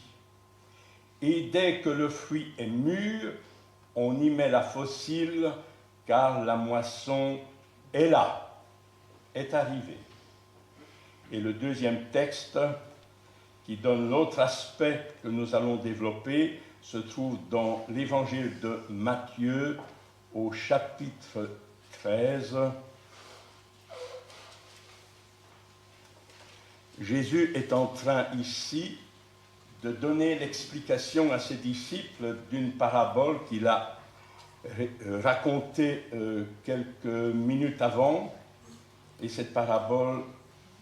[SPEAKER 11] Et dès que le fruit est mûr, on y met la faucille, car la moisson est là, est arrivée. Et le deuxième texte, qui donne l'autre aspect que nous allons développer, se trouve dans l'évangile de Matthieu, au chapitre 13. Jésus est en train ici de donner l'explication à ses disciples d'une parabole qu'il a racontée quelques minutes avant. Et cette parabole,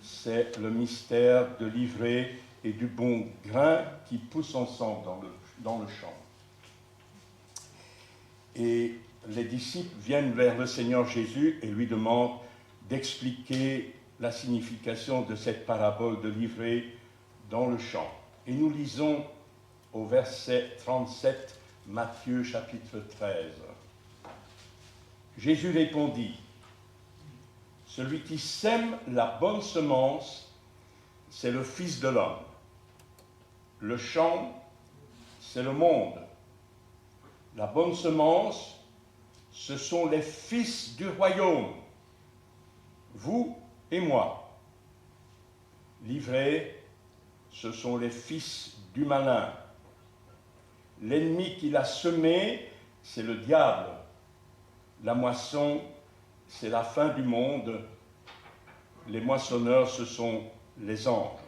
[SPEAKER 11] c'est le mystère de l'ivraie et du bon grain qui poussent ensemble dans le champ. Et les disciples viennent vers le Seigneur Jésus et lui demandent d'expliquer la signification de cette parabole de l'ivraie dans le champ. Et nous lisons au verset 37, Matthieu chapitre 13. Jésus répondit, « Celui qui sème la bonne semence, c'est le Fils de l'homme. Le champ, c'est le monde. La bonne semence, ce sont les fils du royaume, vous et moi. L'ivraie, ce sont les fils du malin. L'ennemi qui l'a semé, c'est le diable. La moisson, c'est la fin du monde. Les moissonneurs, ce sont les anges.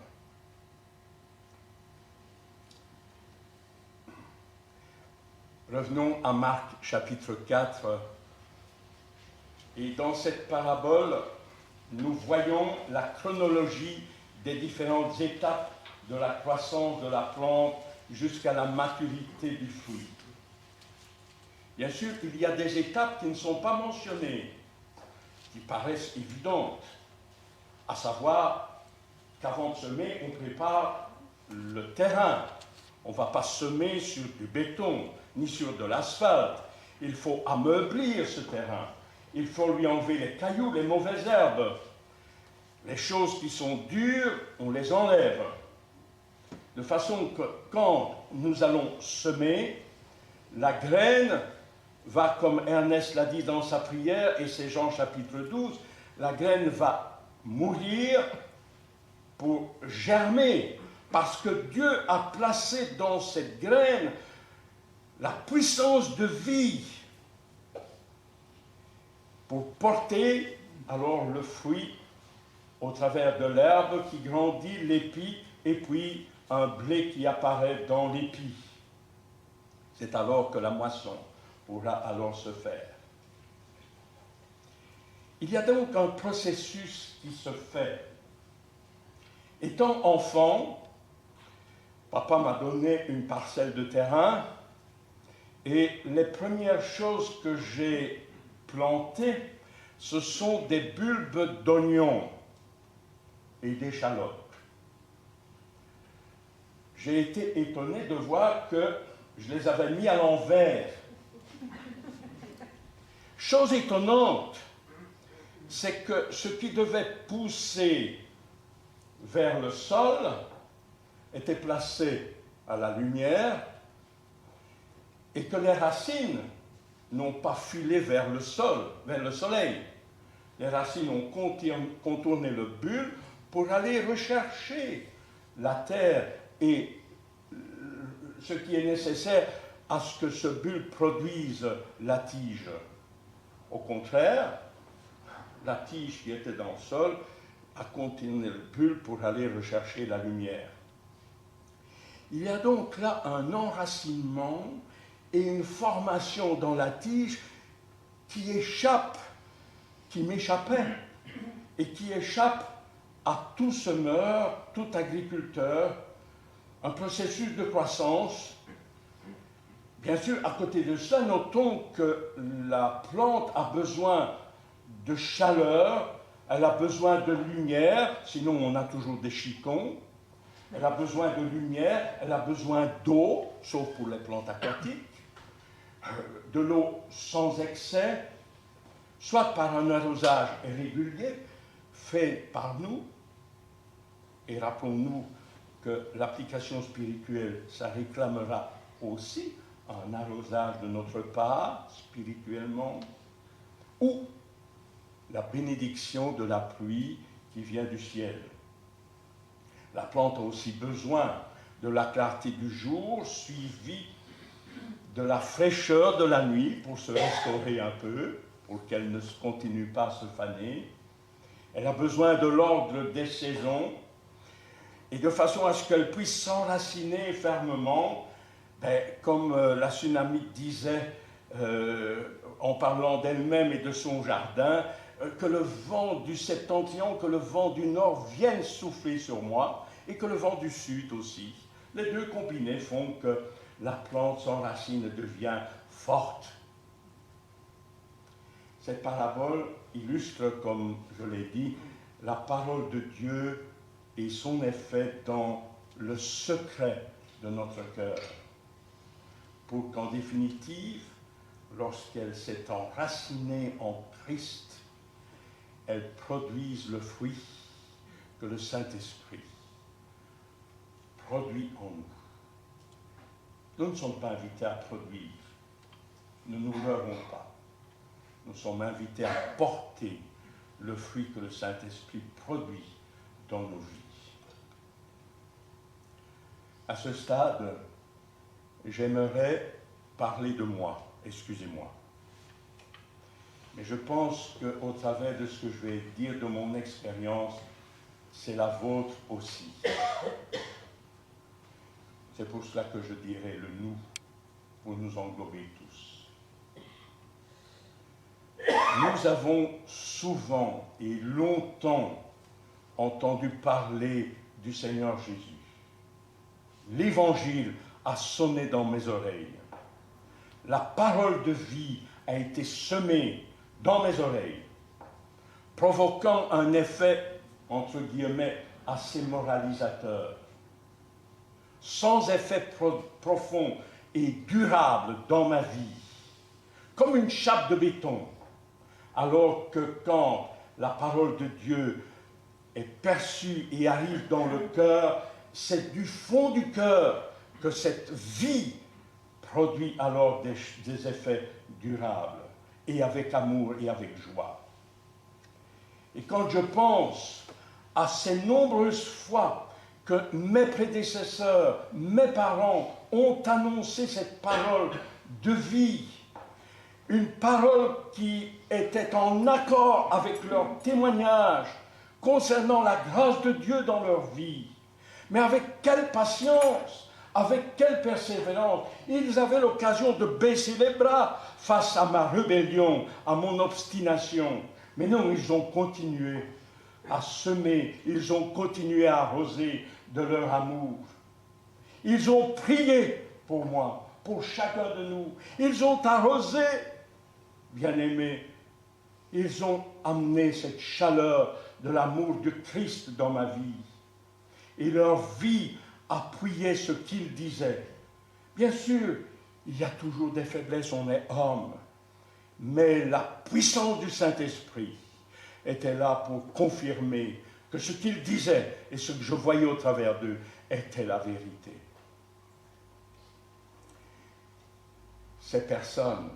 [SPEAKER 11] Revenons à Marc chapitre 4. Et dans cette parabole, nous voyons la chronologie des différentes étapes de la croissance de la plante jusqu'à la maturité du fruit. Bien sûr, il y a des étapes qui ne sont pas mentionnées, qui paraissent évidentes, à savoir qu'avant de semer, on prépare le terrain. On ne va pas semer sur du béton, ni sur de l'asphalte. Il faut ameublir ce terrain. Il faut lui enlever les cailloux, les mauvaises herbes. Les choses qui sont dures, on les enlève. De façon que quand nous allons semer, la graine va, comme Ernest l'a dit dans sa prière, et c'est Jean chapitre 12, la graine va mourir pour germer, parce que Dieu a placé dans cette graine la puissance de vie pour porter alors le fruit au travers de l'herbe qui grandit, l'épi, et puis un blé qui apparaît dans l'épi. C'est alors que la moisson pourra alors se faire. Il y a donc un processus qui se fait. Étant enfant, papa m'a donné une parcelle de terrain et les premières choses que j'ai plantées, ce sont des bulbes d'oignons et d'échalotes. J'ai été étonné de voir que je les avais mis à l'envers. Chose étonnante, c'est que ce qui devait pousser vers le sol était placé à la lumière et que les racines n'ont pas filé vers le sol, vers le soleil. Les racines ont contourné le bulbe pour aller rechercher la terre et ce qui est nécessaire à ce que ce bulbe produise la tige. Au contraire, la tige qui était dans le sol a continué le bulbe pour aller rechercher la lumière. Il y a donc là un enracinement et une formation dans la tige qui m'échappait et qui échappe à tout semeur, tout agriculteur, un processus de croissance. Bien sûr, à côté de ça, notons que la plante a besoin de chaleur, elle a besoin de lumière, sinon on a toujours des chiquons. Elle a besoin de lumière, elle a besoin d'eau, sauf pour les plantes aquatiques, de l'eau sans excès, soit par un arrosage régulier fait par nous, et rappelons-nous que l'application spirituelle, ça réclamera aussi un arrosage de notre part, spirituellement, ou la bénédiction de la pluie qui vient du ciel. La plante a aussi besoin de la clarté du jour, suivie de la fraîcheur de la nuit pour se restaurer un peu, pour qu'elle ne continue pas à se faner. Elle a besoin de l'ordre des saisons, et de façon à ce qu'elle puisse s'enraciner fermement, comme la Sunamite disait en parlant d'elle-même et de son jardin, que le vent du septentrion, que le vent du nord vienne souffler sur moi, et que le vent du sud aussi. Les deux combinés font que la plante s'enracine et devient forte. Cette parabole illustre, comme je l'ai dit, la parole de Dieu et son effet dans le secret de notre cœur, pour qu'en définitive, lorsqu'elle s'est enracinée en Christ, elle produise le fruit que le Saint-Esprit produit en nous. Nous ne sommes pas invités à produire, nous ne nous leurrons pas. Nous sommes invités à porter le fruit que le Saint-Esprit produit dans nos vies. À ce stade, j'aimerais parler de moi, excusez-moi. Mais je pense qu'au travers de ce que je vais dire de mon expérience, c'est la vôtre aussi. C'est pour cela que je dirai le nous, pour nous englober tous. Nous avons souvent et longtemps entendu parler du Seigneur Jésus. L'Évangile a sonné dans mes oreilles. la parole de vie a été semée dans mes oreilles, provoquant un effet, entre guillemets, assez moralisateur, sans effet profond et durable dans ma vie, comme une chape de béton, alors que quand la parole de Dieu est perçue et arrive dans le cœur, c'est du fond du cœur que cette vie produit alors des effets durables, et avec amour et avec joie. Et quand je pense à ces nombreuses fois que mes prédécesseurs, mes parents ont annoncé cette parole de vie, une parole qui était en accord avec leur témoignage concernant la grâce de Dieu dans leur vie, mais avec quelle patience, avec quelle persévérance. Ils avaient l'occasion de baisser les bras face à ma rébellion, à mon obstination. Mais non, ils ont continué à semer, ils ont continué à arroser de leur amour. Ils ont prié pour moi, pour chacun de nous. Ils ont arrosé, bien-aimés. Ils ont amené cette chaleur de l'amour de Christ dans ma vie. Et leur vie appuyait ce qu'ils disaient. Bien sûr, il y a toujours des faiblesses, on est homme. Mais la puissance du Saint-Esprit était là pour confirmer que ce qu'ils disaient et ce que je voyais au travers d'eux était la vérité. Ces personnes,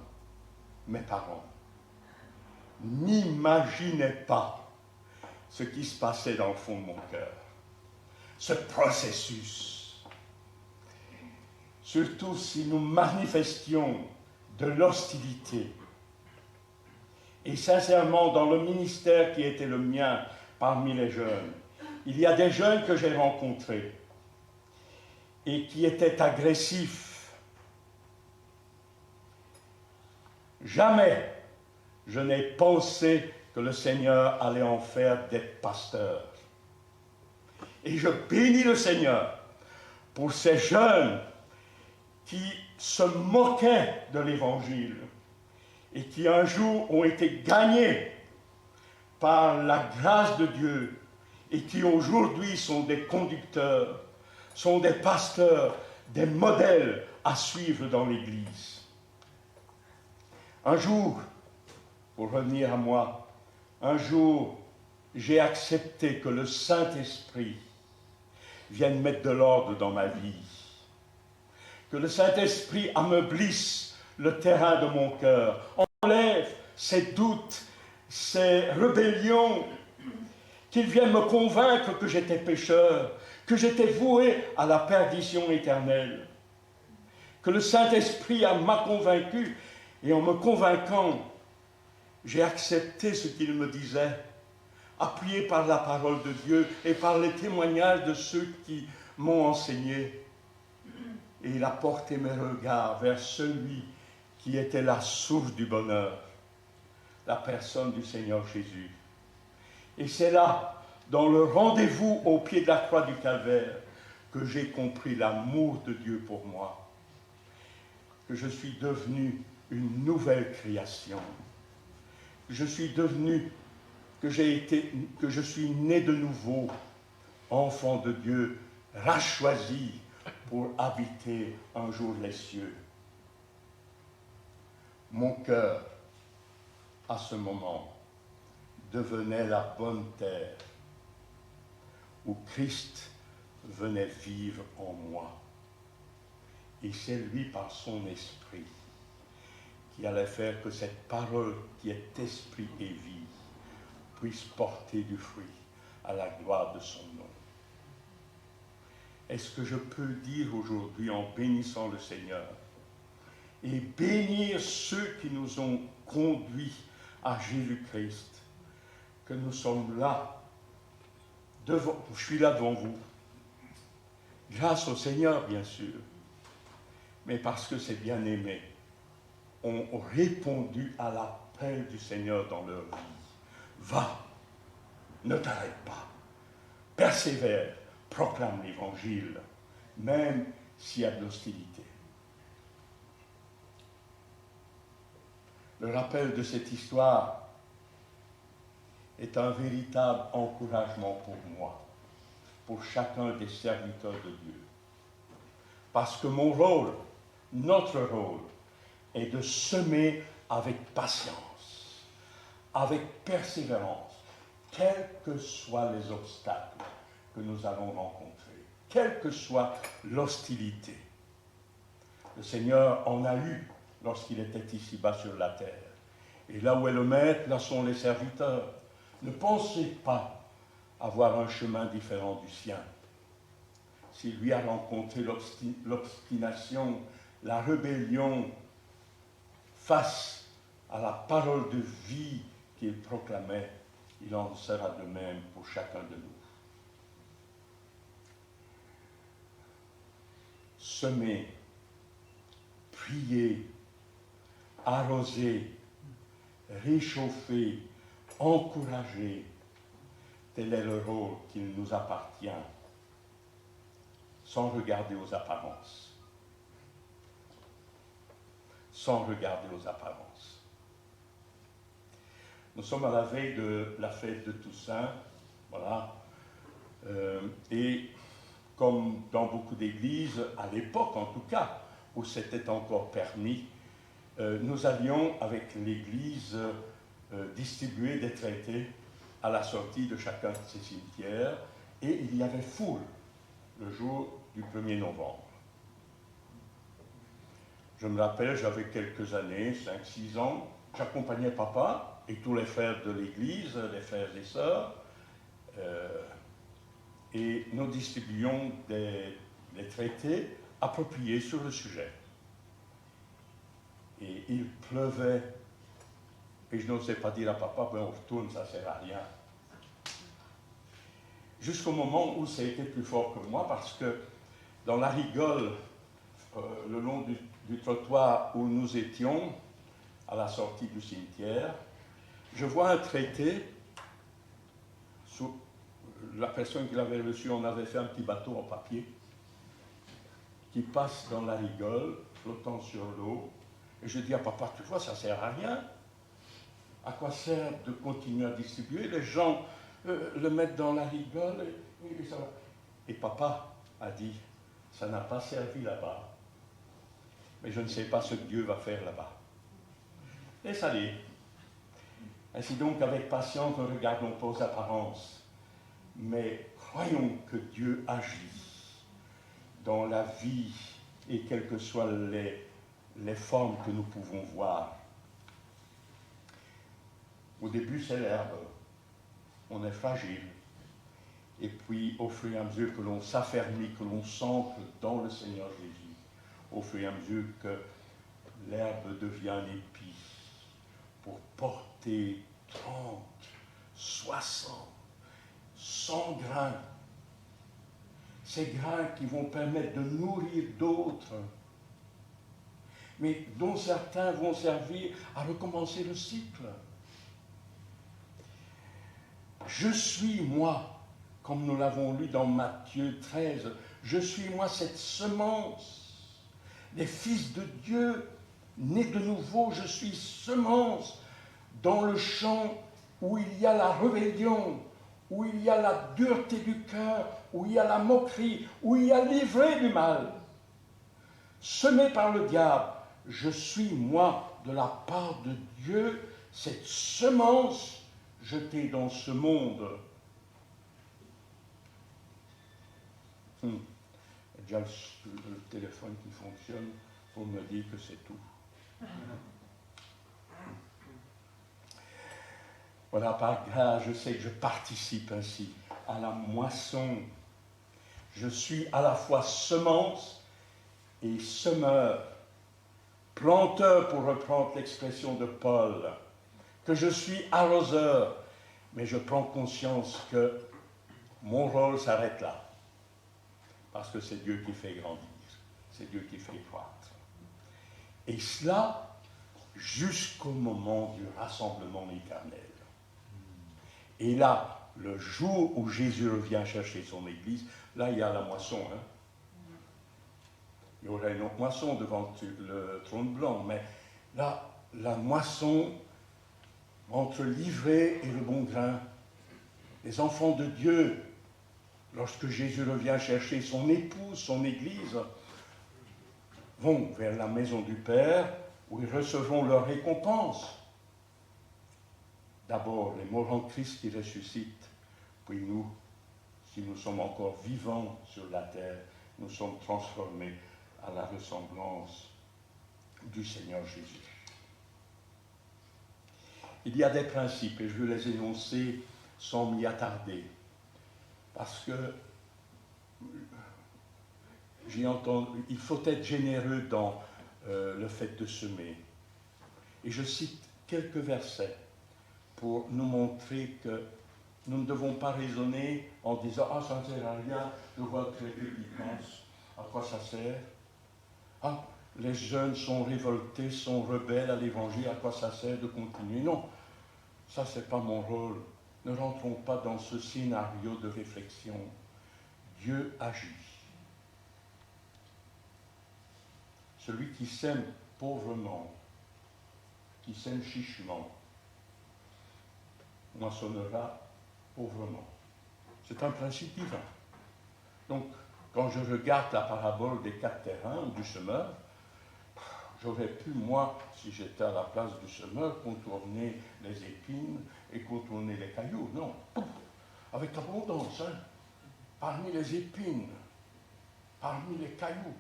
[SPEAKER 11] mes parents, n'imaginaient pas ce qui se passait dans le fond de mon cœur. Ce processus. Surtout si nous manifestions de l'hostilité. Et sincèrement, dans le ministère qui était le mien parmi les jeunes, il y a des jeunes que j'ai rencontrés et qui étaient agressifs. Jamais je n'ai pensé que le Seigneur allait en faire des pasteurs. Et je bénis le Seigneur pour ces jeunes qui se moquaient de l'Évangile et qui un jour ont été gagnés par la grâce de Dieu et qui aujourd'hui sont des conducteurs, sont des pasteurs, des modèles à suivre dans l'Église. Un jour, pour revenir à moi, un jour, j'ai accepté que le Saint-Esprit vienne mettre de l'ordre dans ma vie, que le Saint-Esprit ameublisse le terrain de mon cœur, enlève ces doutes, ces rébellions, qu'il vienne me convaincre que j'étais pécheur, que j'étais voué à la perdition éternelle, que le Saint-Esprit m'a convaincu, et en me convainquant, j'ai accepté ce qu'il me disait, appuyé par la parole de Dieu et par les témoignages de ceux qui m'ont enseigné. Et il a porté mes regards vers celui qui était la source du bonheur, la personne du Seigneur Jésus. Et c'est là, dans le rendez-vous au pied de la croix du Calvaire, que j'ai compris l'amour de Dieu pour moi, que je suis devenu une nouvelle création. Je suis devenu, que je suis né de nouveau, enfant de Dieu, rachoisi pour habiter un jour les cieux. Mon cœur, à ce moment, devenait la bonne terre où Christ venait vivre en moi. Et c'est lui, par son esprit, qui allait faire que cette parole qui est esprit et vie puisse porter du fruit à la gloire de son nom. Est-ce que je peux dire aujourd'hui, en bénissant le Seigneur, et bénir ceux qui nous ont conduits à Jésus-Christ, que nous sommes là, je suis là devant vous, grâce au Seigneur, bien sûr, mais parce que ces bien-aimés ont répondu à l'appel du Seigneur dans leur vie. Va, ne t'arrête pas, persévère, proclame l'Évangile, même s'il y a de l'hostilité. Le rappel de cette histoire est un véritable encouragement pour moi, pour chacun des serviteurs de Dieu. Parce que mon rôle, notre rôle, est de semer avec patience, avec persévérance, quels que soient les obstacles que nous allons rencontrer, quelle que soit l'hostilité. Le Seigneur en a eu lorsqu'il était ici-bas sur la terre. Et là où est le maître, là sont les serviteurs. Ne pensez pas avoir un chemin différent du sien. S'il lui a rencontré l'obstination, la rébellion face à la parole de vie qu'il proclamait, il en sera de même pour chacun de nous. Semer, prier, arroser, réchauffer, encourager, tel est le rôle qu'il nous appartient, sans regarder aux apparences. Sans regarder aux apparences. Nous sommes à la veille de la fête de Toussaint, voilà, et comme dans beaucoup d'églises, à l'époque en tout cas, où c'était encore permis, nous allions avec l'église distribuer des traités à la sortie de chacun de ces cimetières, et il y avait foule le jour du 1er novembre. Je me rappelle, j'avais quelques années, 5-6 ans, j'accompagnais papa et tous les frères de l'église, les frères et sœurs, et nous distribuions des traités appropriés sur le sujet. Et il pleuvait, et je n'osais pas dire à papa, ben on retourne, ça ne sert à rien. Jusqu'au moment où ça a été plus fort que moi, parce que dans la rigole, le long du trottoir où nous étions, à la sortie du cimetière, je vois un traité, la personne qui l'avait reçu, on avait fait un petit bateau en papier, qui passe dans la rigole, flottant sur l'eau, et je dis à papa, tu vois, ça ne sert à rien. À quoi sert de continuer à distribuer? Les gens le mettent dans la rigole, et ça va. Et papa a dit, ça n'a pas servi là-bas, mais je ne sais pas ce que Dieu va faire là-bas. Et ça l'est. Ainsi donc, avec patience, ne regardons pas aux apparences, mais croyons que Dieu agit dans la vie, et quelles que soient les formes que nous pouvons voir. Au début, c'est l'herbe. On est fragile. Et puis, au fur et à mesure que l'on s'affermit, que l'on s'ancre dans le Seigneur Jésus, au fur et à mesure que l'herbe devient un épi pour porter 30, 60, 100 grains. Ces grains qui vont permettre de nourrir d'autres, mais dont certains vont servir à recommencer le cycle. Je suis, moi, comme nous l'avons lu dans Matthieu 13, je suis, moi, cette semence des fils de Dieu, nés de nouveau, je suis semence dans le champ où il y a la rébellion, où il y a la dureté du cœur, où il y a la moquerie, où il y a l'ivrée du mal. Semé par le diable, je suis, moi, de la part de Dieu, cette semence jetée dans ce monde. Il y a déjà le téléphone qui fonctionne pour me dire que c'est tout. Voilà, par grâce, je sais que je participe ainsi à la moisson. Je suis à la fois semence et semeur, planteur, pour reprendre l'expression de Paul, que je suis arroseur, mais je prends conscience que mon rôle s'arrête là, parce que c'est Dieu qui fait grandir, c'est Dieu qui fait croître. Et cela jusqu'au moment du rassemblement éternel. Et là, le jour où Jésus revient chercher son Église, là il y a la moisson. Il y aura une autre moisson devant le trône blanc, mais là, la moisson entre l'ivraie et le bon grain. Les enfants de Dieu, lorsque Jésus revient chercher son épouse, son Église, vont vers la maison du Père où ils recevront leur récompense. D'abord, les morts en Christ qui ressuscitent, puis nous, si nous sommes encore vivants sur la terre, nous sommes transformés à la ressemblance du Seigneur Jésus. Il y a des principes, et je veux les énoncer sans m'y attarder, parce que j'ai entendu, il faut être généreux dans le fait de semer. Et je cite quelques versets pour nous montrer que nous ne devons pas raisonner en disant « Ah, ça ne sert à rien, je vois très peu qui pensent, à quoi ça sert? Ah, les jeunes sont révoltés, sont rebelles à l'évangile, à quoi ça sert de continuer? » Non, ça c'est pas mon rôle. Ne rentrons pas dans ce scénario de réflexion. Dieu agit. Celui qui sème pauvrement, qui sème chichement, moissonnera pauvrement. C'est un principe divin. Donc, quand je regarde la parabole des 4 terrains ou du semeur, j'aurais pu, moi, si j'étais à la place du semeur, contourner les épines et contourner les cailloux. Non, avec abondance, hein. Parmi les épines, parmi les cailloux.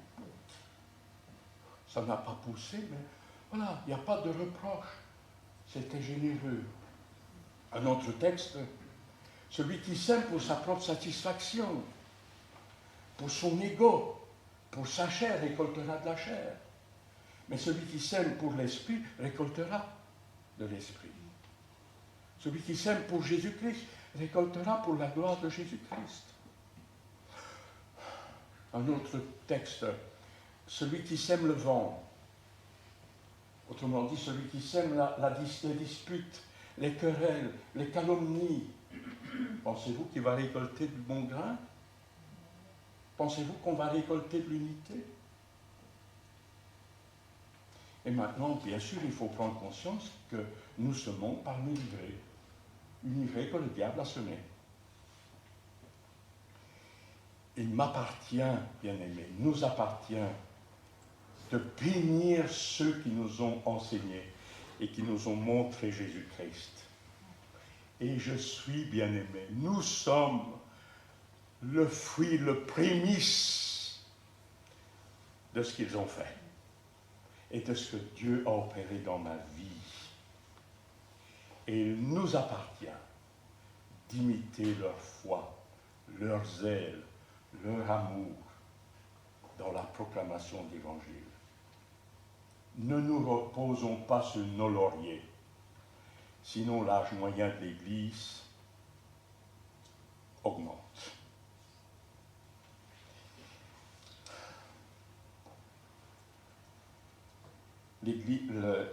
[SPEAKER 11] Ça n'a pas poussé, mais voilà, il n'y a pas de reproche. C'était généreux. Un autre texte, celui qui sème pour sa propre satisfaction, pour son ego, pour sa chair, récoltera de la chair. Mais celui qui sème pour l'esprit, récoltera de l'esprit. Celui qui sème pour Jésus-Christ, récoltera pour la gloire de Jésus-Christ. Un autre texte, celui qui sème le vent, autrement dit, celui qui sème les disputes, les querelles, les calomnies, pensez-vous qu'il va récolter du bon grain? Pensez-vous qu'on va récolter de l'unité? Et maintenant, bien sûr, il faut prendre conscience que nous semons parmi l'ivraie, une ivraie que le diable a semée. Il m'appartient, bien-aimés, nous appartient de bénir ceux qui nous ont enseignés et qui nous ont montré Jésus-Christ. Et je suis bien-aimé, nous sommes le fruit, le prémisse de ce qu'ils ont fait et de ce que Dieu a opéré dans ma vie. Et il nous appartient d'imiter leur foi, leur zèle, leur amour dans la proclamation de l'Évangile. Ne nous reposons pas sur nos lauriers, sinon l'âge moyen de l'Église augmente.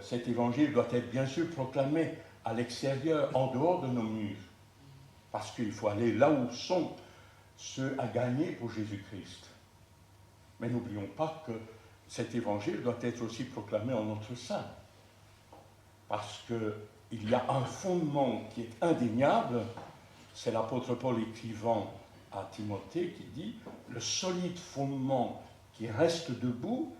[SPEAKER 11] Cet évangile doit être bien sûr proclamé à l'extérieur, en dehors de nos murs, parce qu'il faut aller là où sont ceux à gagner pour Jésus-Christ. Mais n'oublions pas que cet évangile doit être aussi proclamé en notre sein, parce qu'il y a un fondement qui est indéniable, c'est l'apôtre Paul écrivant à Timothée qui dit « le solide fondement qui reste debout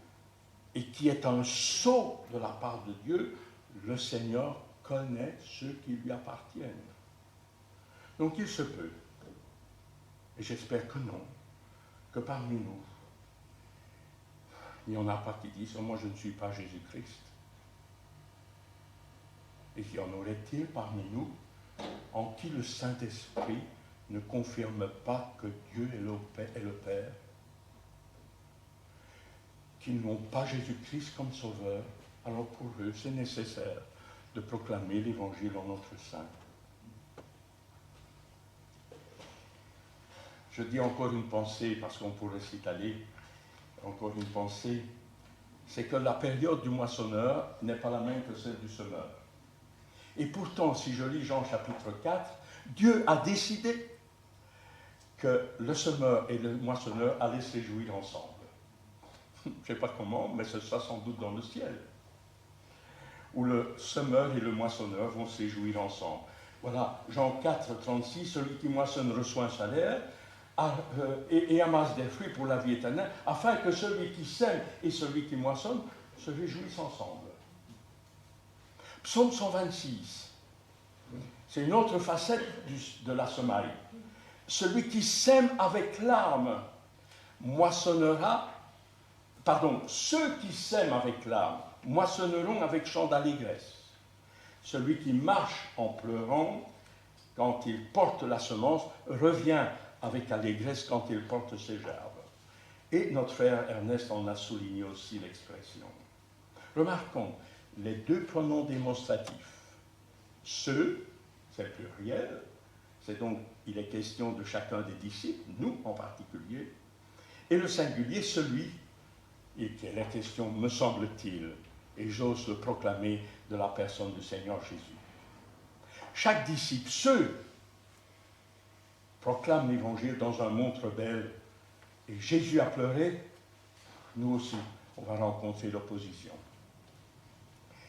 [SPEAKER 11] et qui est un sceau de la part de Dieu, le Seigneur connaît ceux qui lui appartiennent. » Donc il se peut, et j'espère que non, que parmi nous, il n'y en a pas qui disent « moi je ne suis pas Jésus-Christ ». Et qu'il y en aurait-il parmi nous en qui le Saint-Esprit ne confirme pas que Dieu est le Père, qu'ils n'ont pas Jésus-Christ comme sauveur, alors pour eux c'est nécessaire de proclamer l'Évangile en notre sein. Je dis encore une pensée, parce qu'on pourrait s'y aller, encore une pensée, c'est que la période du moissonneur n'est pas la même que celle du semeur. Et pourtant, si je lis Jean chapitre 4, Dieu a décidé que le semeur et le moissonneur allaient se réjouir ensemble. Je ne sais pas comment, mais ce sera sans doute dans le ciel. où le semeur et le moissonneur vont se réjouir ensemble. Voilà, Jean 4, 36, celui qui moissonne reçoit un salaire et amasse des fruits pour la vie éternelle, afin que celui qui sème et celui qui moissonne se réjouissent ensemble. Psaume 126, c'est une autre facette de la semaille. Celui qui sème avec larmes moissonnera, ceux qui sèment avec larmes moissonneront avec chant d'allégresse. Celui qui marche en pleurant quand il porte la semence revient avec allégresse quand il porte ses gerbes. Et notre frère Ernest en a souligné aussi l'expression. Remarquons les deux pronoms démonstratifs. Ceux, c'est le pluriel, c'est donc, il est question de chacun des disciples, nous en particulier, et le singulier, celui, et qui est la question, me semble-t-il, et j'ose le proclamer de la personne du Seigneur Jésus. Chaque disciple, ceux, proclame l'évangile dans un montre belle, et Jésus a pleuré, nous aussi, on va rencontrer l'opposition.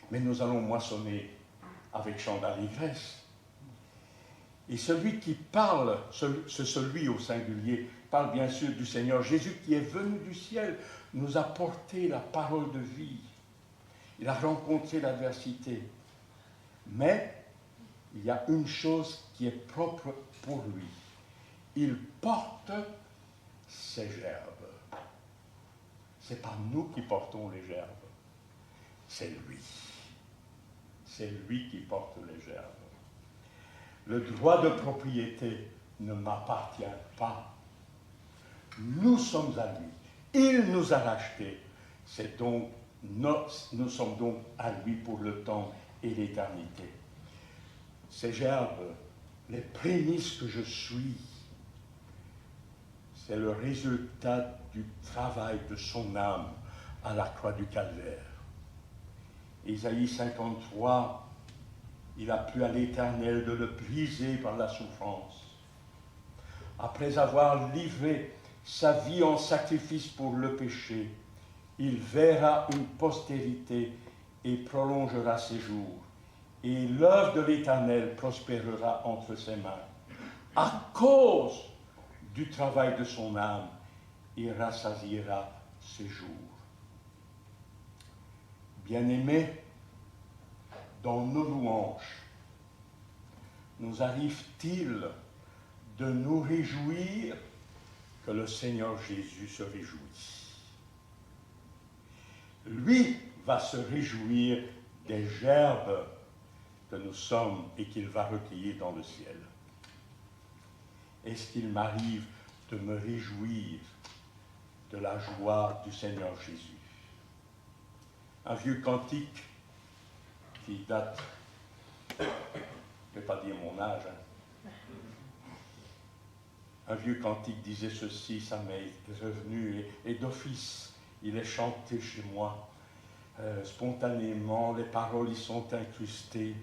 [SPEAKER 11] Mais nous allons moissonner avec chant d'allégresse. Et celui qui parle, celui au singulier, parle bien sûr du Seigneur Jésus qui est venu du ciel, nous a porté la parole de vie. Il a rencontré l'adversité. Mais il y a une chose qui est propre pour lui. Il porte ses gerbes. Ce n'est pas nous qui portons les gerbes, c'est lui. C'est lui qui porte les gerbes. Le droit de propriété ne m'appartient pas. Nous sommes à lui. Il nous a rachetés. Nous sommes donc à lui pour le temps et l'éternité. Ces gerbes, les prémices que je suis, c'est le résultat du travail de son âme à la croix du Calvaire. Isaïe 53, il a plu à l'Éternel de le briser par la souffrance. Après avoir livré sa vie en sacrifice pour le péché, il verra une postérité et prolongera ses jours. Et l'œuvre de l'Éternel prospérera entre ses mains. À cause du travail de son âme, il rassasiera ses jours. Bien-aimés, dans nos louanges, nous arrive-t-il de nous réjouir que le Seigneur Jésus se réjouit? Lui va se réjouir des gerbes que nous sommes et qu'il va recueillir dans le ciel. Est-ce qu'il m'arrive de me réjouir de la joie du Seigneur Jésus? Un vieux cantique qui date, je ne vais pas dire mon âge, Un vieux cantique disait ceci, ça m'est revenu, et d'office, il est chanté chez moi. Spontanément, les paroles y sont incrustées.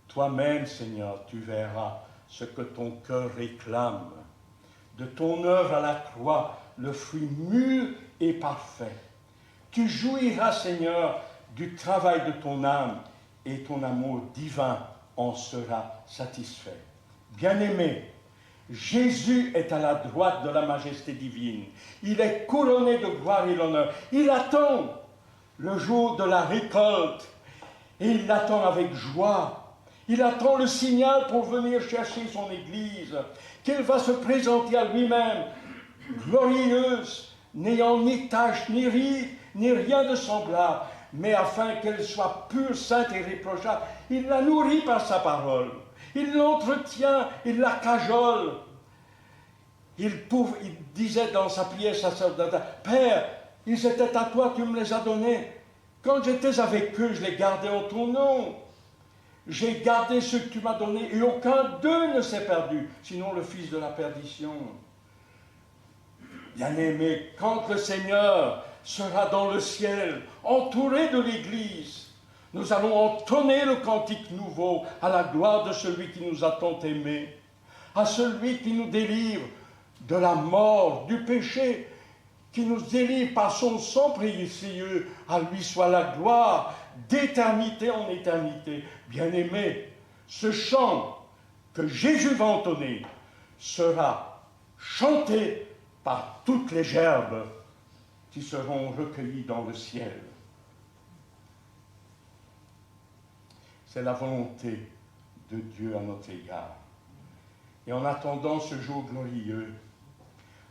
[SPEAKER 11] Toi-même, Seigneur, tu verras ce que ton cœur réclame. De ton œuvre à la croix, le fruit mûr et parfait. Tu jouiras, Seigneur, du travail de ton âme, et ton amour divin en sera satisfait. Bien-aimé, Jésus est à la droite de la majesté divine. Il est couronné de gloire et d'honneur. Il attend le jour de la récolte, et il l'attend avec joie. Il attend le signal pour venir chercher son Église, qu'elle va se présenter à lui-même, glorieuse, n'ayant ni tache, ni ride, ni rien de semblable, mais afin qu'elle soit pure, sainte et irréprochable. Il la nourrit par sa parole. Il l'entretient, il la cajole. Il disait dans sa prière sacerdotale, « Père, ils étaient à toi, tu me les as donnés. Quand j'étais avec eux, je les gardais en ton nom. J'ai gardé ce que tu m'as donné, et aucun d'eux ne s'est perdu, sinon le fils de la perdition. » Bien-aimé, quand le Seigneur sera dans le ciel, entouré de l'Église, nous allons entonner le cantique nouveau à la gloire de celui qui nous a tant aimés, à celui qui nous délivre de la mort, du péché, qui nous délivre par son sang précieux. À lui soit la gloire d'éternité en éternité. Bien-aimés, ce chant que Jésus va entonner sera chanté par toutes les gerbes qui seront recueillies dans le ciel. C'est la volonté de Dieu à notre égard. Et en attendant ce jour glorieux,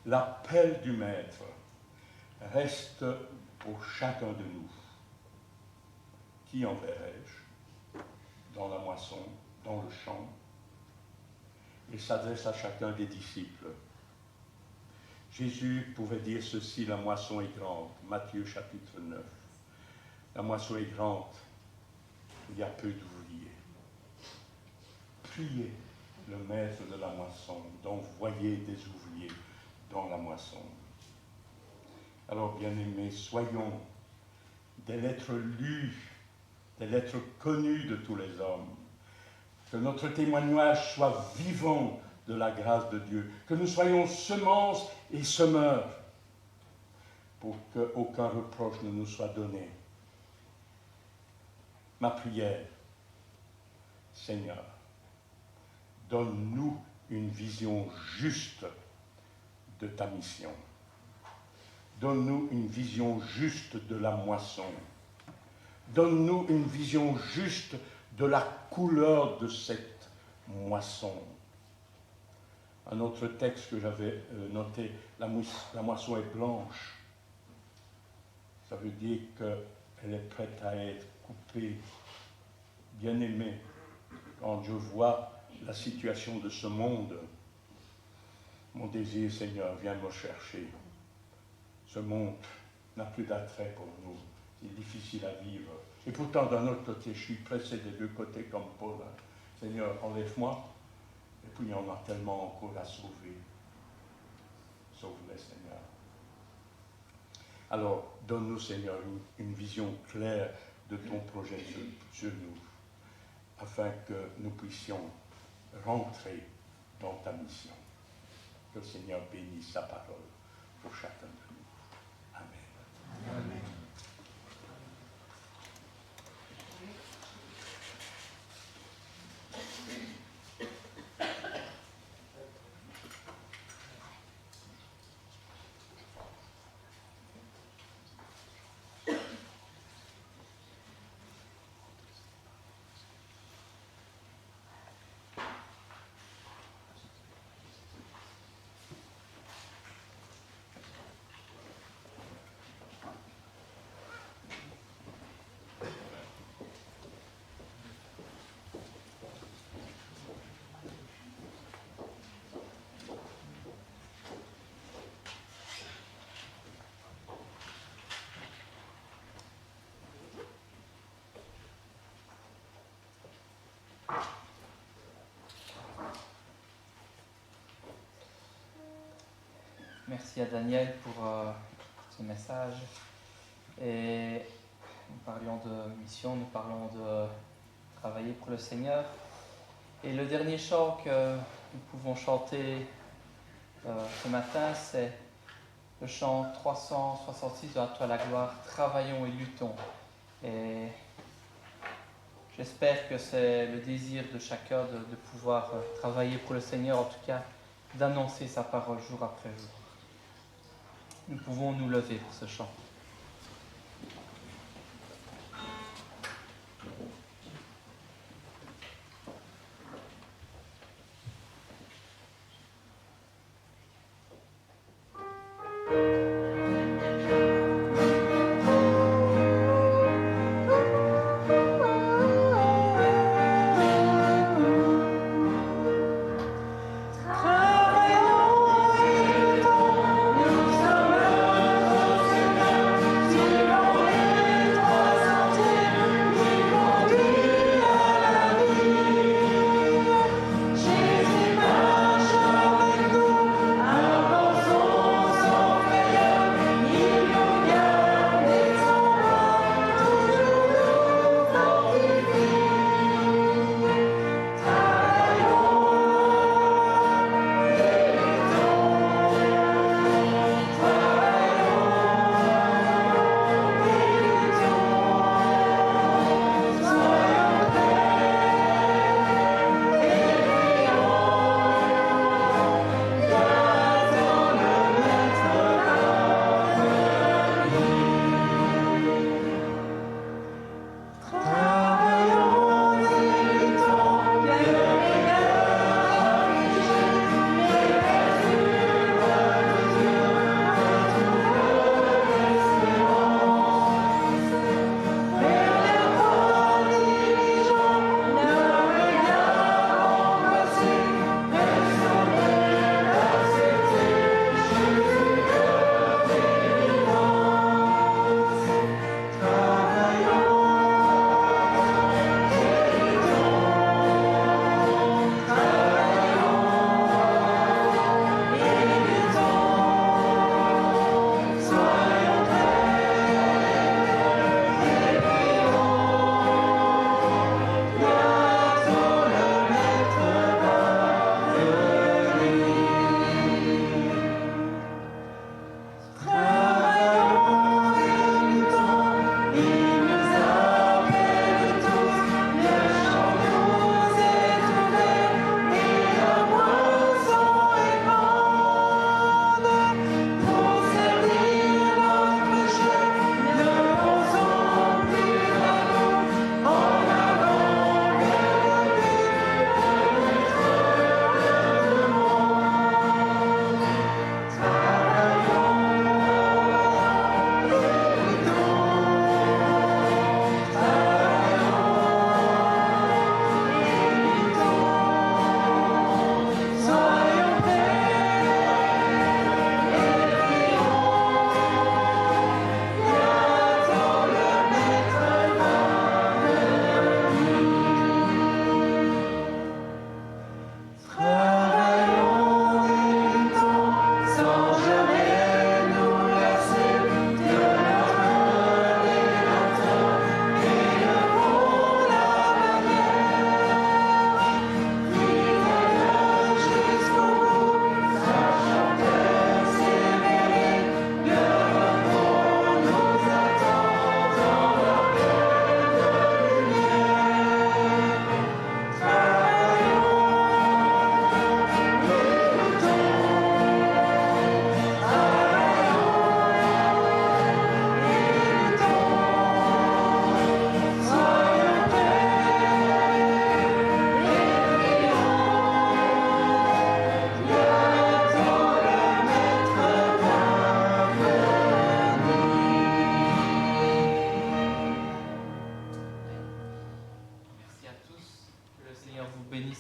[SPEAKER 11] l'appel du Maître reste pour chacun de nous. Qui enverrai-je dans la moisson, dans le champ? Il s'adresse à chacun des disciples. Jésus pouvait dire ceci, la moisson est grande. Matthieu chapitre 9. La moisson est grande, il y a peu d'ouvriers. Priez le maître de la moisson d'envoyer des ouvriers dans la moisson. Alors, bien-aimés, soyons des lettres lues, des lettres connues de tous les hommes. Que notre témoignage soit vivant de la grâce de Dieu. Que nous soyons semences et semeurs pour qu'aucun reproche ne nous soit donné. Ma prière, Seigneur, donne-nous une vision juste de ta mission. Donne-nous une vision juste de la moisson. Donne-nous une vision juste de la couleur de cette moisson. Un autre texte que j'avais noté, la moisson est blanche. Ça veut dire qu'elle est prête à être coupée. Bien-aimée, quand je vois la situation de ce monde, mon désir, Seigneur, viens me chercher. Ce monde n'a plus d'attrait pour nous. C'est difficile à vivre. Et pourtant, d'un autre côté, je suis pressé des deux côtés comme Paul. Seigneur, enlève-moi. Et puis, il y en a tellement encore à sauver. Sauve-les, Seigneur. Alors, donne-nous, Seigneur, une vision claire de ton projet sur nous, afin que nous puissions rentrer dans ta mission. Que le Seigneur bénisse sa parole pour chacun de nous. Amen. Amen.
[SPEAKER 1] Merci à Daniel pour ce message. Et nous parlions de mission, nous parlons de travailler pour le Seigneur. Et le dernier chant que nous pouvons chanter ce matin, c'est le chant 366 de À toi la gloire, travaillons et luttons. Et j'espère que c'est le désir de chacun de pouvoir travailler pour le Seigneur, en tout cas d'annoncer sa parole jour après jour. Nous pouvons nous lever pour ce chant.
[SPEAKER 4] Travaillons et luttons, nous sommes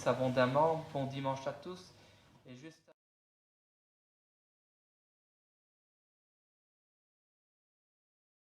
[SPEAKER 1] bénisse abondamment. Bon dimanche à tous. Et juste